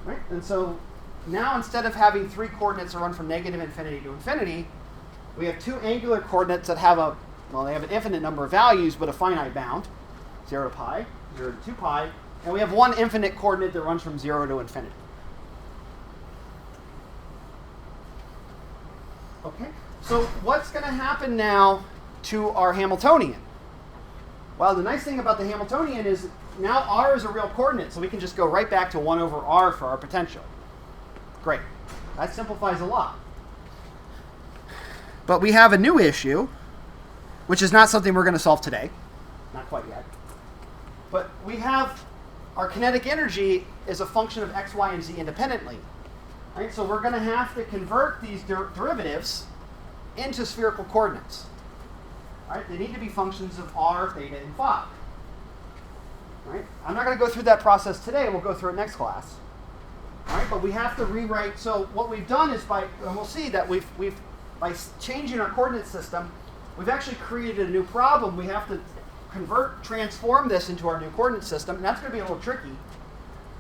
Right? And so now instead of having 3 coordinates that run from negative infinity to infinity, we have 2 angular coordinates that have they have an infinite number of values, but a finite bound, 0 to pi, 0 to 2 pi, and we have 1 infinite coordinate that runs from 0 to infinity. Okay, so what's going to happen now to our Hamiltonian? Well, the nice thing about the Hamiltonian is now r is a real coordinate, so we can just go right back to 1 over r for our potential. Great. That simplifies a lot. But we have a new issue, which is not something we're going to solve today. Not quite yet. But we have our kinetic energy is a function of x, y, and z independently. Right? So we're going to have to convert these derivatives into spherical coordinates. Right? They need to be functions of r, theta, and phi. Right? I'm not going to go through that process today. We'll go through it next class. Right? But we have to rewrite. So what we've done is and we'll see that by changing our coordinate system, we've actually created a new problem. We have to transform this into our new coordinate system, and that's going to be a little tricky.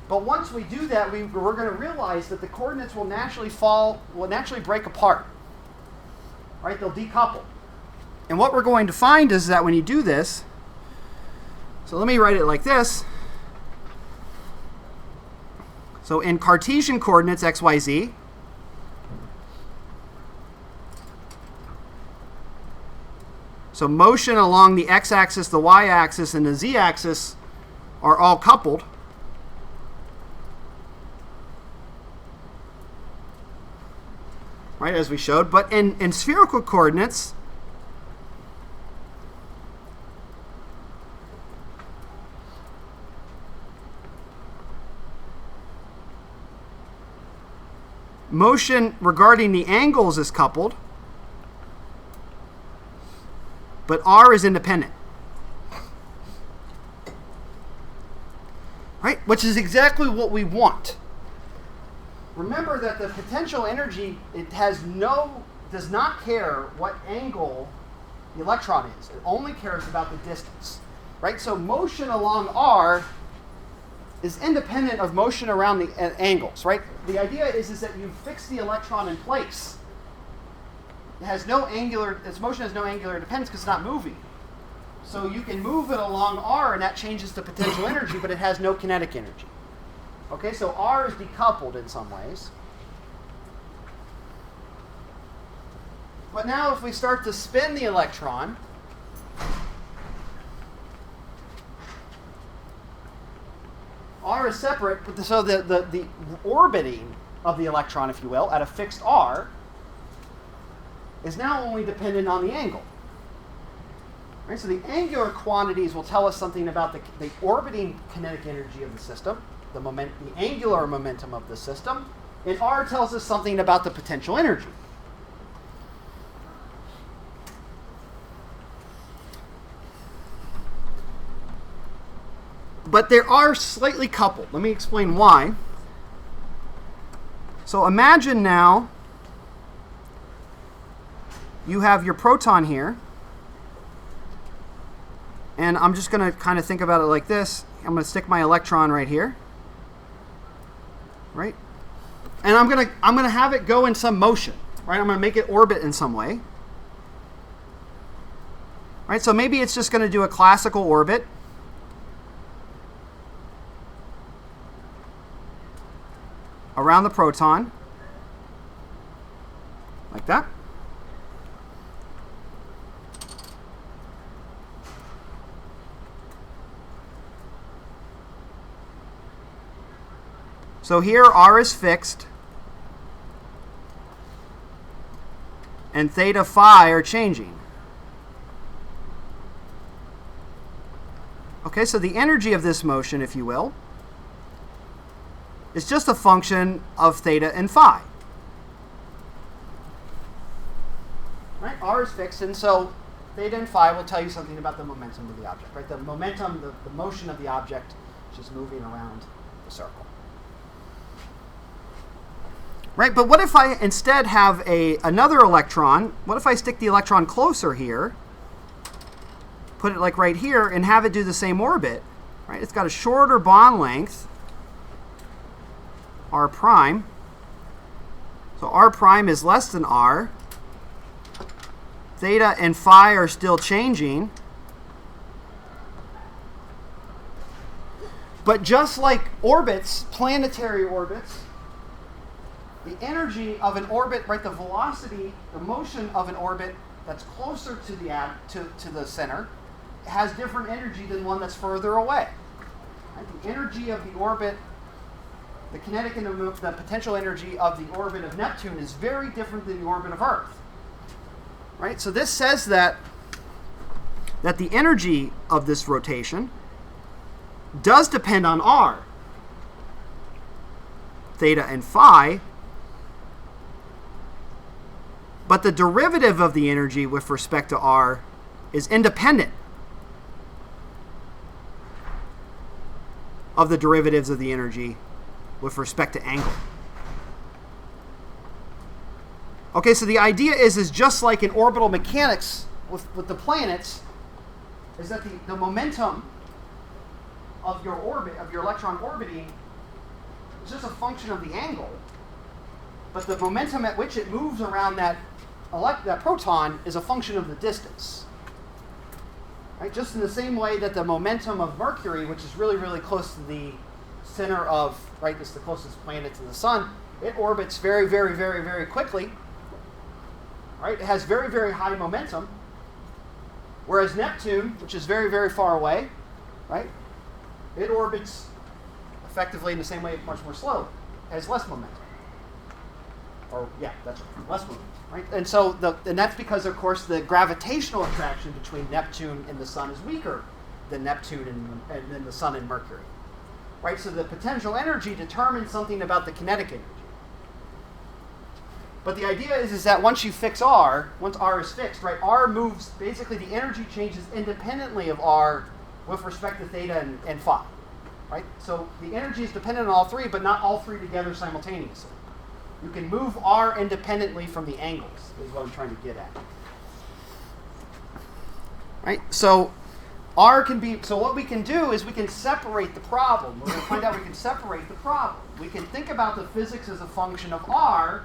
But once we do that, we're going to realize that the coordinates will naturally break apart. Right? They'll decouple. And what we're going to find is that when you do this, so let me write it like this. So in Cartesian coordinates, x, y, z, so motion along the x-axis, the y-axis, and the z-axis are all coupled. Right, as we showed. But in spherical coordinates, motion regarding the angles is coupled, but r is independent. Right? Which is exactly what we want. Remember that the potential energy, does not care what angle the electron is. It only cares about the distance. Right? So motion along r is independent of motion around the angles, right? The idea is that you fix the electron in place. Its motion has no angular dependence because it's not moving. So you can move it along r, and that changes the potential energy, but it has no kinetic energy. Okay, so r is decoupled in some ways. But now if we start to spin the electron, R is separate, but so the orbiting of the electron, if you will, at a fixed R is now only dependent on the angle. Right? So the angular quantities will tell us something about the orbiting kinetic energy of the system, the angular momentum of the system, and R tells us something about the potential energy. But they are slightly coupled. Let me explain why. So imagine now you have your proton here, and I'm just going to kind of think about it like this. I'm going to stick my electron right here, right? And I'm going to have it go in some motion, right? I'm going to make it orbit in some way. Right? So maybe it's just going to do a classical orbit. Around the proton, like that. So here R is fixed, and theta phi are changing. Okay, so the energy of this motion, if you will, is just a function of theta and phi. Right? R is fixed, and so theta and phi will tell you something about the momentum of the object. Right? The momentum, the motion of the object, is just moving around the circle. Right? But what if I instead have another electron? What if I stick the electron closer here, put it like right here, and have it do the same orbit? Right? It's got a shorter bond length, R prime. So R prime is less than R. Theta and phi are still changing. But just like orbits, planetary orbits, the energy of an orbit, right, the velocity, the motion of an orbit that's closer to the center has different energy than one that's further away. Right? The energy of the orbit, the kinetic and the potential energy of the orbit of Neptune is very different than the orbit of Earth. Right? So this says that the energy of this rotation does depend on R, theta and phi, but the derivative of the energy with respect to R is independent of the derivatives of the energy with respect to angle. Okay, so the idea is just like in orbital mechanics with the planets, is that the momentum of your orbit, of your electron orbiting, is just a function of the angle, but the momentum at which it moves around that proton is a function of the distance. Right? Just in the same way that the momentum of Mercury, which is really, really close to the center of, right, this is the closest planet to the sun, it orbits very, very, very, very quickly. Right? It has very, very high momentum. Whereas Neptune, which is very, very far away, right, it orbits effectively in the same way, much more slowly. It has less momentum. Or, yeah, that's right, less momentum. Right? And so, and that's because, of course, the gravitational attraction between Neptune and the sun is weaker than Neptune and than the sun and Mercury. Right? So the potential energy determines something about the kinetic energy. But the idea is that once you fix R, once R is fixed, right, R moves, basically the energy changes independently of R with respect to theta and phi. Right? So the energy is dependent on all three, but not all three together simultaneously. You can move R independently from the angles, is what I'm trying to get at. Right? So R can be, so what we can do is we can separate the problem. We're going to find out we can separate the problem. We can think about the physics as a function of R,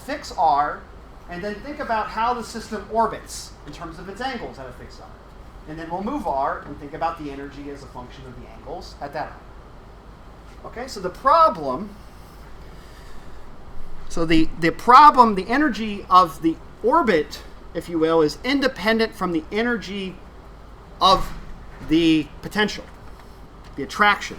fix R, and then think about how the system orbits in terms of its angles at a fixed R. And then we'll move R and think about the energy as a function of the angles at that R. Okay, so the problem, the energy of the orbit, if you will, is independent from the energy of the potential, the attraction.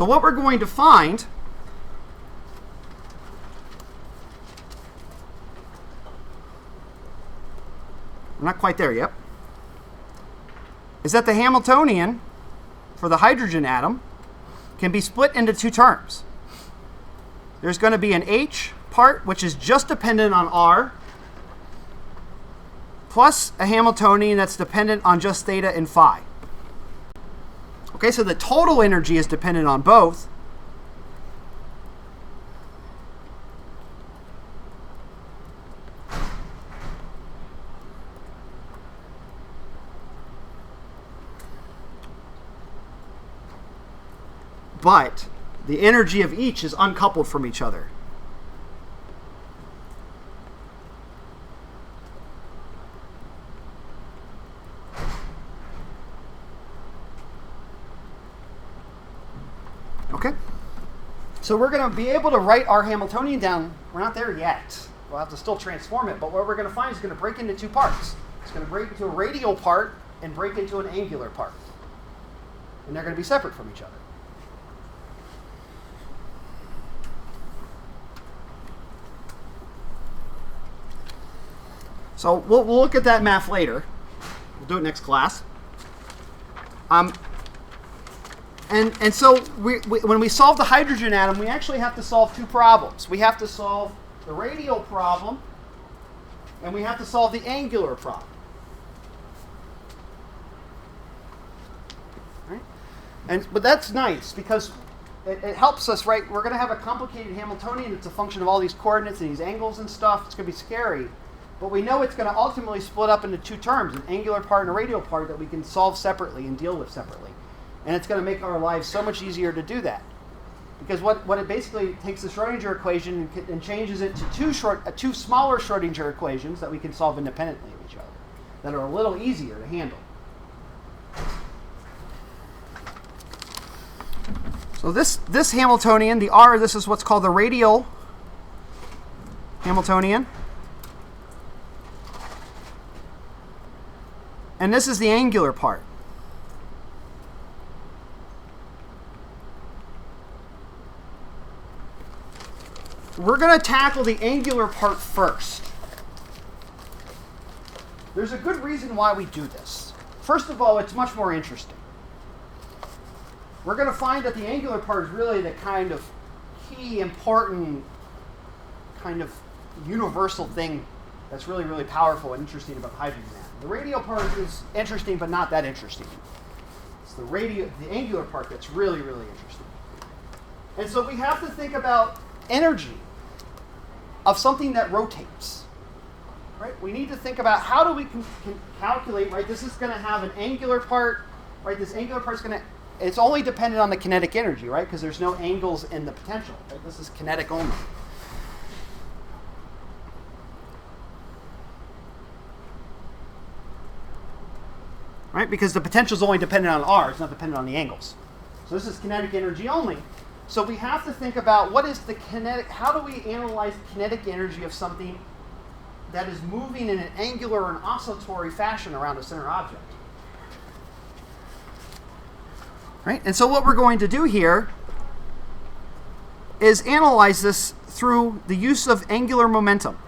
So what we're going to find we're not quite there yet, is that the Hamiltonian for the hydrogen atom can be split into two terms. There's going to be an H part, which is just dependent on R, plus a Hamiltonian that's dependent on just theta and phi. Okay, so the total energy is dependent on both. But the energy of each is uncoupled from each other. Okay? So we're going to be able to write our Hamiltonian down. We're not there yet. We'll have to still transform it. But what we're going to find is going to break into two parts. It's going to break into a radial part and break into an angular part. And they're going to be separate from each other. So we'll look at that math later. We'll do it next class. And so when we solve the hydrogen atom, we actually have to solve two problems. We have to solve the radial problem, and we have to solve the angular problem. Right? But that's nice because it helps us, right? We're going to have a complicated Hamiltonian. It's a function of all these coordinates and these angles and stuff. It's going to be scary. But we know it's going to ultimately split up into two terms, an angular part and a radial part that we can solve separately and deal with separately. And it's going to make our lives so much easier to do that. Because what it basically takes the Schrodinger equation and changes it to two smaller Schrodinger equations that we can solve independently of each other, that are a little easier to handle. So this Hamiltonian, the R, this is what's called the radial Hamiltonian. And this is the angular part. We're going to tackle the angular part first. There's a good reason why we do this. First of all, it's much more interesting. We're going to find that the angular part is really the kind of key, important, kind of universal thing that's really, really powerful and interesting about the hydrogen atom. The radial part is interesting, but not that interesting. It's the angular part that's really, really interesting. And so we have to think about energy of something that rotates. Right? We need to think about how do we calculate, right? This is going to have an angular part, right? This angular part is going to, it's only dependent on the kinetic energy, right? Because there's no angles in the potential. Right? This is kinetic only. Right? Because the potential is only dependent on R, it's not dependent on the angles. So this is kinetic energy only. So we have to think about what is the kinetic, how do we analyze kinetic energy of something that is moving in an angular or an oscillatory fashion around a center object? Right? And so what we're going to do here is analyze this through the use of angular momentum.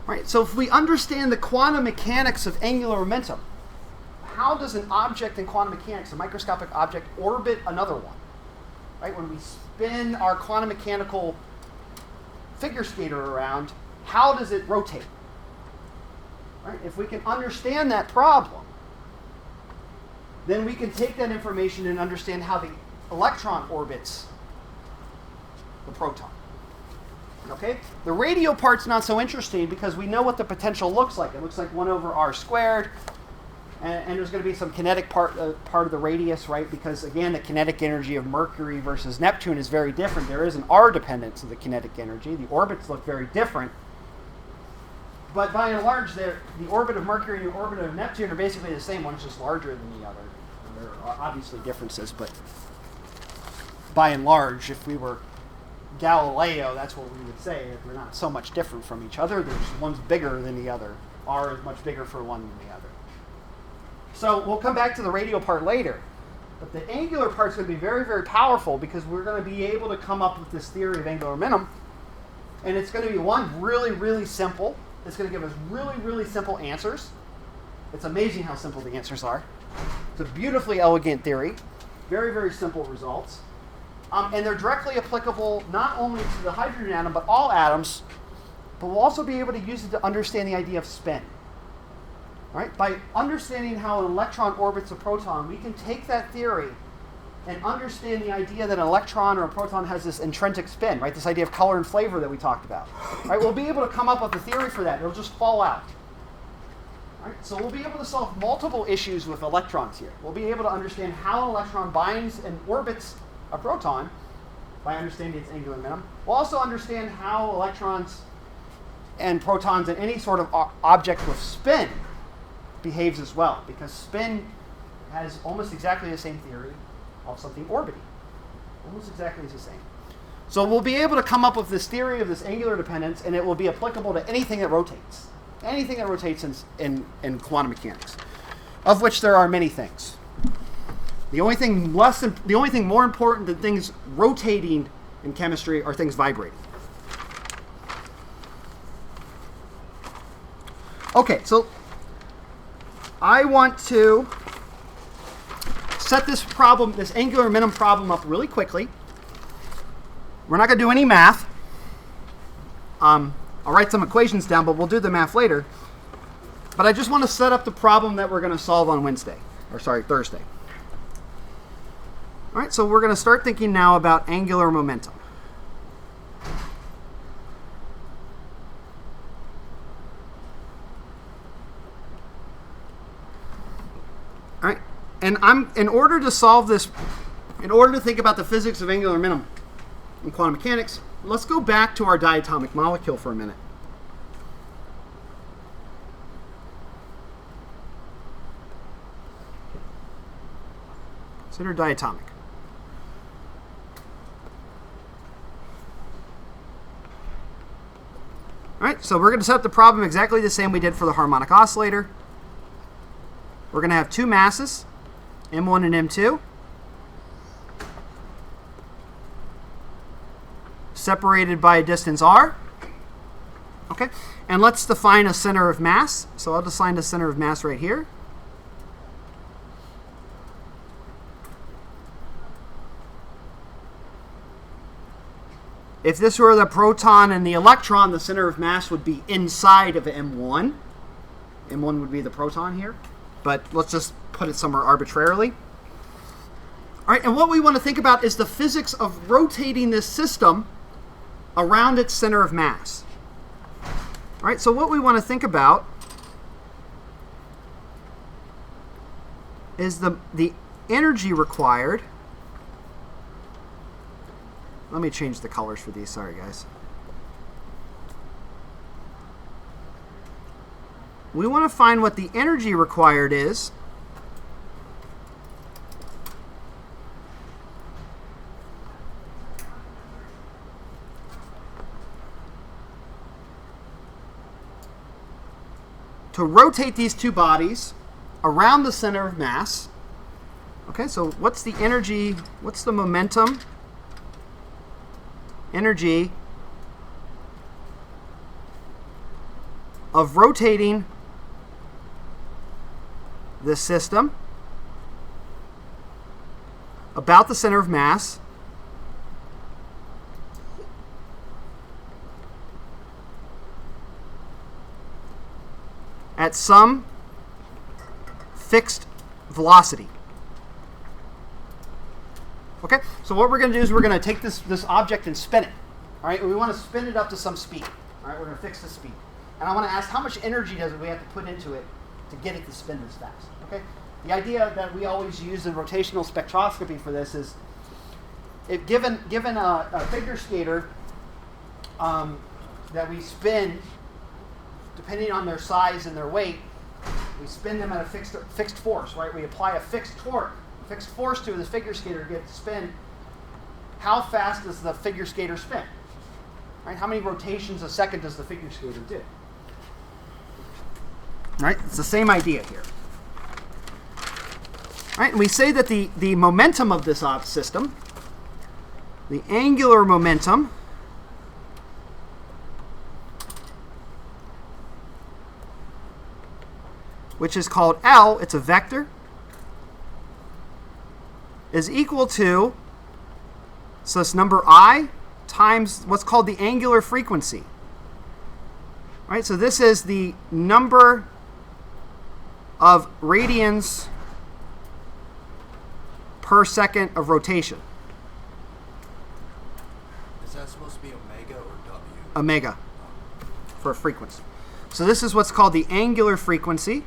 Right, so if we understand the quantum mechanics of angular momentum, how does an object in quantum mechanics, a microscopic object, orbit another one? Right, when we spin our quantum mechanical figure skater around, how does it rotate? Right, if we can understand that problem, then we can take that information and understand how the electron orbits the proton. Okay? The radial part's not so interesting because we know what the potential looks like. It looks like 1 over r squared. And there's going to be some kinetic part of the radius, right? Because, again, the kinetic energy of Mercury versus Neptune is very different. There is an R dependence of the kinetic energy. The orbits look very different. But by and large, the orbit of Mercury and the orbit of Neptune are basically the same. One's just larger than the other. And there are obviously differences, but by and large, if we were Galileo, that's what we would say. That they're not so much different from each other. There's one's bigger than the other. R is much bigger for one than the other. So we'll come back to the radial part later. But the angular part is going to be very, very powerful because we're going to be able to come up with this theory of angular momentum. And it's going to be one, really, really simple. It's going to give us really, really simple answers. It's amazing how simple the answers are. It's a beautifully elegant theory. Very, very simple results. And they're directly applicable not only to the hydrogen atom, but all atoms. But we'll also be able to use it to understand the idea of spin. All right? By understanding how an electron orbits a proton, we can take that theory and understand the idea that an electron or a proton has this intrinsic spin, right? This idea of color and flavor that we talked about. Right? We'll be able to come up with a theory for that. It'll just fall out. All right? So we'll be able to solve multiple issues with electrons here. We'll be able to understand how an electron binds and orbits a proton by understanding its angular momentum. We'll also understand how electrons and protons and any sort of object with spin behaves as well, because spin has almost exactly the same theory of something orbiting. Almost exactly the same. So we'll be able to come up with this theory of this angular dependence, and it will be applicable to anything that rotates. Anything that rotates in quantum mechanics, of which there are many things. The only thing more important than things rotating in chemistry are things vibrating. Okay, so I want to set this problem, this angular momentum problem up really quickly. We're not going to do any math. I'll write some equations down, but we'll do the math later. But I just want to set up the problem that we're going to solve on Thursday. All right, so we're going to start thinking now about angular momentum. All right, and in order to solve this, in order to think about the physics of angular momentum in quantum mechanics, let's go back to our diatomic molecule for a minute. Consider diatomic. All right, so we're going to set up the problem exactly the same we did for the harmonic oscillator. We're going to have two masses, M1 and M2, separated by a distance r. Okay, and let's define a center of mass. So I'll define a center of mass right here. If this were the proton and the electron, the center of mass would be inside of M1. M1 would be the proton here, but let's just put it somewhere arbitrarily. All right, and what we want to think about is the physics of rotating this system around its center of mass. All right, so what we want to think about is the energy required. Let me change the colors for these. Sorry, guys. We want to find what the energy required is to rotate these two bodies around the center of mass. Okay, so what's the energy, what's the momentum, energy of rotating this system about the center of mass at some fixed velocity. Okay, so what we're going to do is we're going to take this object and spin it. All right, we want to spin it up to some speed. All right, we're going to fix the speed. And I want to ask how much energy does we have to put into it to get it to spin this fast. Okay, the idea that we always use in rotational spectroscopy for this is, if given a figure skater that we spin, depending on their size and their weight, we spin them at a fixed force, right? We apply a fixed torque, fixed force to the figure skater to get it to spin. How fast does the figure skater spin? Right? How many rotations a second does the figure skater do? Right? It's the same idea here. Right? And we say that the momentum of this system, the angular momentum, which is called L, it's a vector, is equal to, so it's number I times what's called the angular frequency. Right? So this is the number of radians per second of rotation. Is that supposed to be omega or W? Omega for frequency. So this is what's called the angular frequency.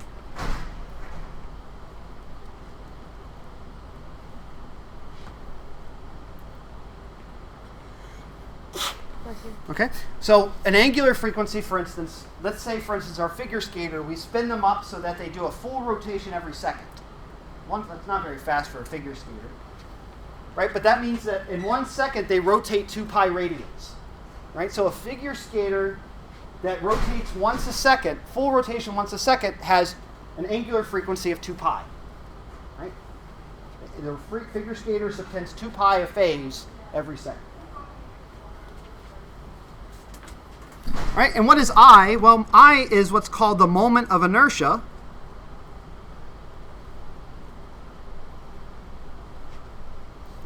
Okay, so an angular frequency, for instance, let's say, for instance, our figure skater, we spin them up so that they do a full rotation every second. That's not very fast for a figure skater, right? But that means that in 1 second, they rotate 2 pi radians, right? So a figure skater that rotates once a second, full rotation once a second, has an angular frequency of 2 pi, right? The figure skater subtends 2 pi a phase every second. Right, and what is I? Well, I is what's called the moment of inertia.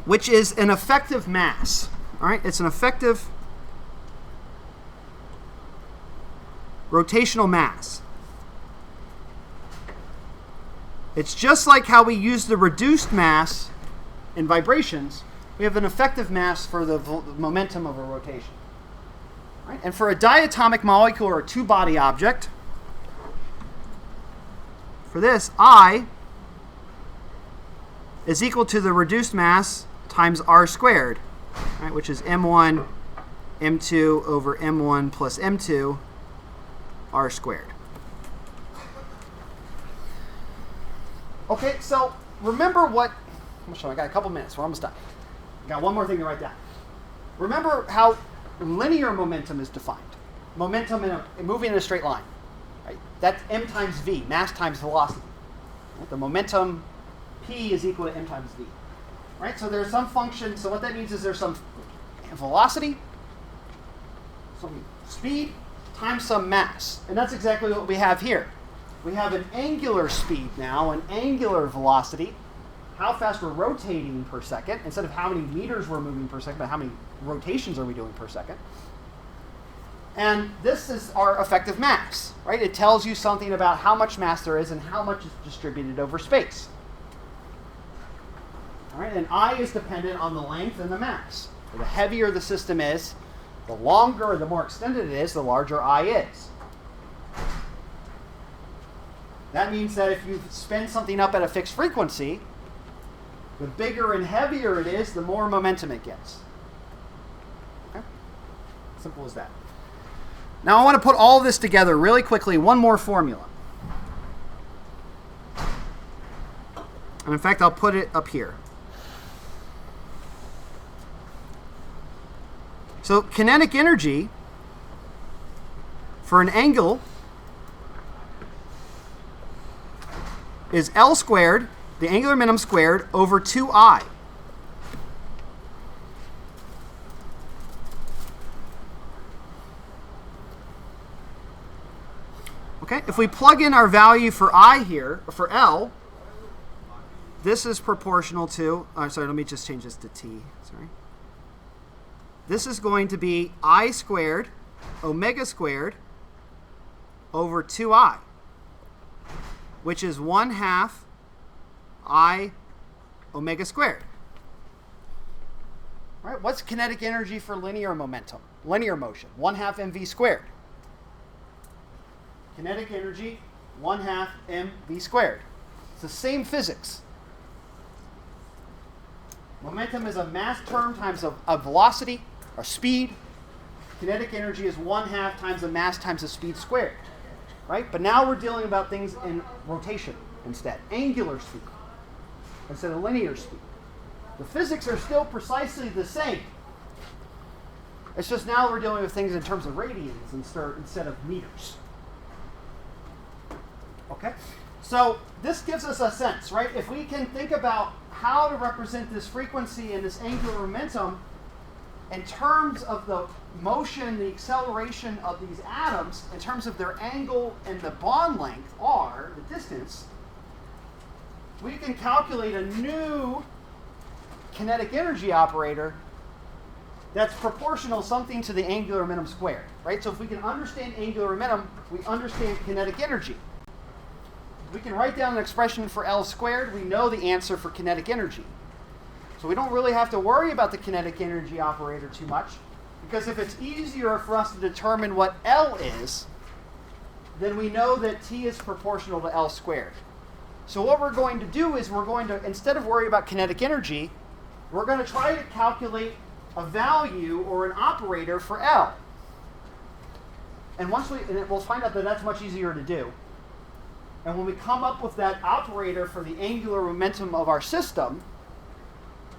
Which is an effective mass. All right, it's an effective rotational mass. It's just like how we use the reduced mass in vibrations. We have an effective mass for the momentum of a rotation. Right? And for a diatomic molecule or a two-body object, for this, I is equal to the reduced mass times r squared, right, which is m1, m2 over m1 plus m2, r squared. Okay, so remember what, I got a couple minutes, we're almost done. Got one more thing to write down. Remember how linear momentum is defined. Momentum moving in a straight line. Right? That's m times v, mass times velocity. Right? The momentum p is equal to m times v. Right? So there's some function, so what that means is there's some velocity, some speed, times some mass. And that's exactly what we have here. We have an angular speed now, an angular velocity, how fast we're rotating per second, instead of how many meters we're moving per second, but how many rotations are we doing per second. And this is our effective mass, right? It tells you something about how much mass there is and how much is distributed over space. All right, and I is dependent on the length and the mass. So the heavier the system is, the longer or the more extended it is, the larger I is. That means that if you spin something up at a fixed frequency, the bigger and heavier it is, the more momentum it gets. Okay? Simple as that. Now I want to put all this together really quickly, one more formula. And in fact, I'll put it up here. So kinetic energy for an angle is L squared, the angular minimum squared, over 2I. Okay, if we plug in our value for I here, or for L, this is proportional to, sorry, let me just change this to T, sorry. This is going to be I squared, omega squared, over 2I, which is 1/2 I omega squared. Right? What's kinetic energy for linear momentum? Linear motion, 1/2 mv squared. Kinetic energy, 1/2 mv squared. It's the same physics. Momentum is a mass term times a velocity, or speed. Kinetic energy is 1/2 times the mass times the speed squared. Right? But now we're dealing about things in rotation instead. Angular speed instead of linear speed. The physics are still precisely the same. It's just now we're dealing with things in terms of radians instead of meters. Okay? So this gives us a sense, right? If we can think about how to represent this frequency and this angular momentum in terms of the motion, the acceleration of these atoms, in terms of their angle and the bond length, r, the distance, we can calculate a new kinetic energy operator that's proportional something to the angular momentum squared, right? So if we can understand angular momentum, we understand kinetic energy. We can write down an expression for L squared, we know the answer for kinetic energy. So we don't really have to worry about the kinetic energy operator too much, because if it's easier for us to determine what L is, then we know that T is proportional to L squared. So what we're going to do is we're going to, instead of worry about kinetic energy, we're going to try to calculate a value or an operator for L. And we'll find out that that's much easier to do. And when we come up with that operator for the angular momentum of our system,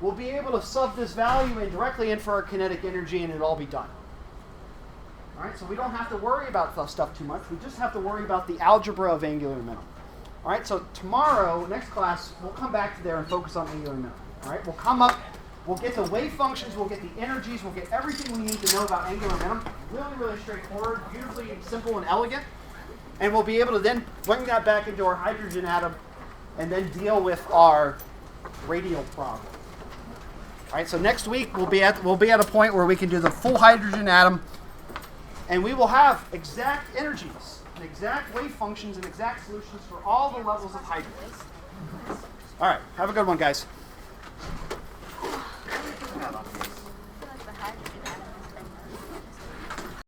we'll be able to sub this value in directly in for our kinetic energy, and it'll all be done. All right, so we don't have to worry about that stuff too much. We just have to worry about the algebra of angular momentum. All right, so tomorrow, next class, we'll come back to there and focus on angular momentum. All right, we'll come up, we'll get the wave functions, we'll get the energies, we'll get everything we need to know about angular momentum. Really, really straightforward, beautifully simple and elegant. And we'll be able to then bring that back into our hydrogen atom and then deal with our radial problem. All right, so next week we'll be at a point where we can do the full hydrogen atom, and we will have exact energies and exact wave functions and exact solutions for all the levels of hydrogen. All right, have a good one, guys.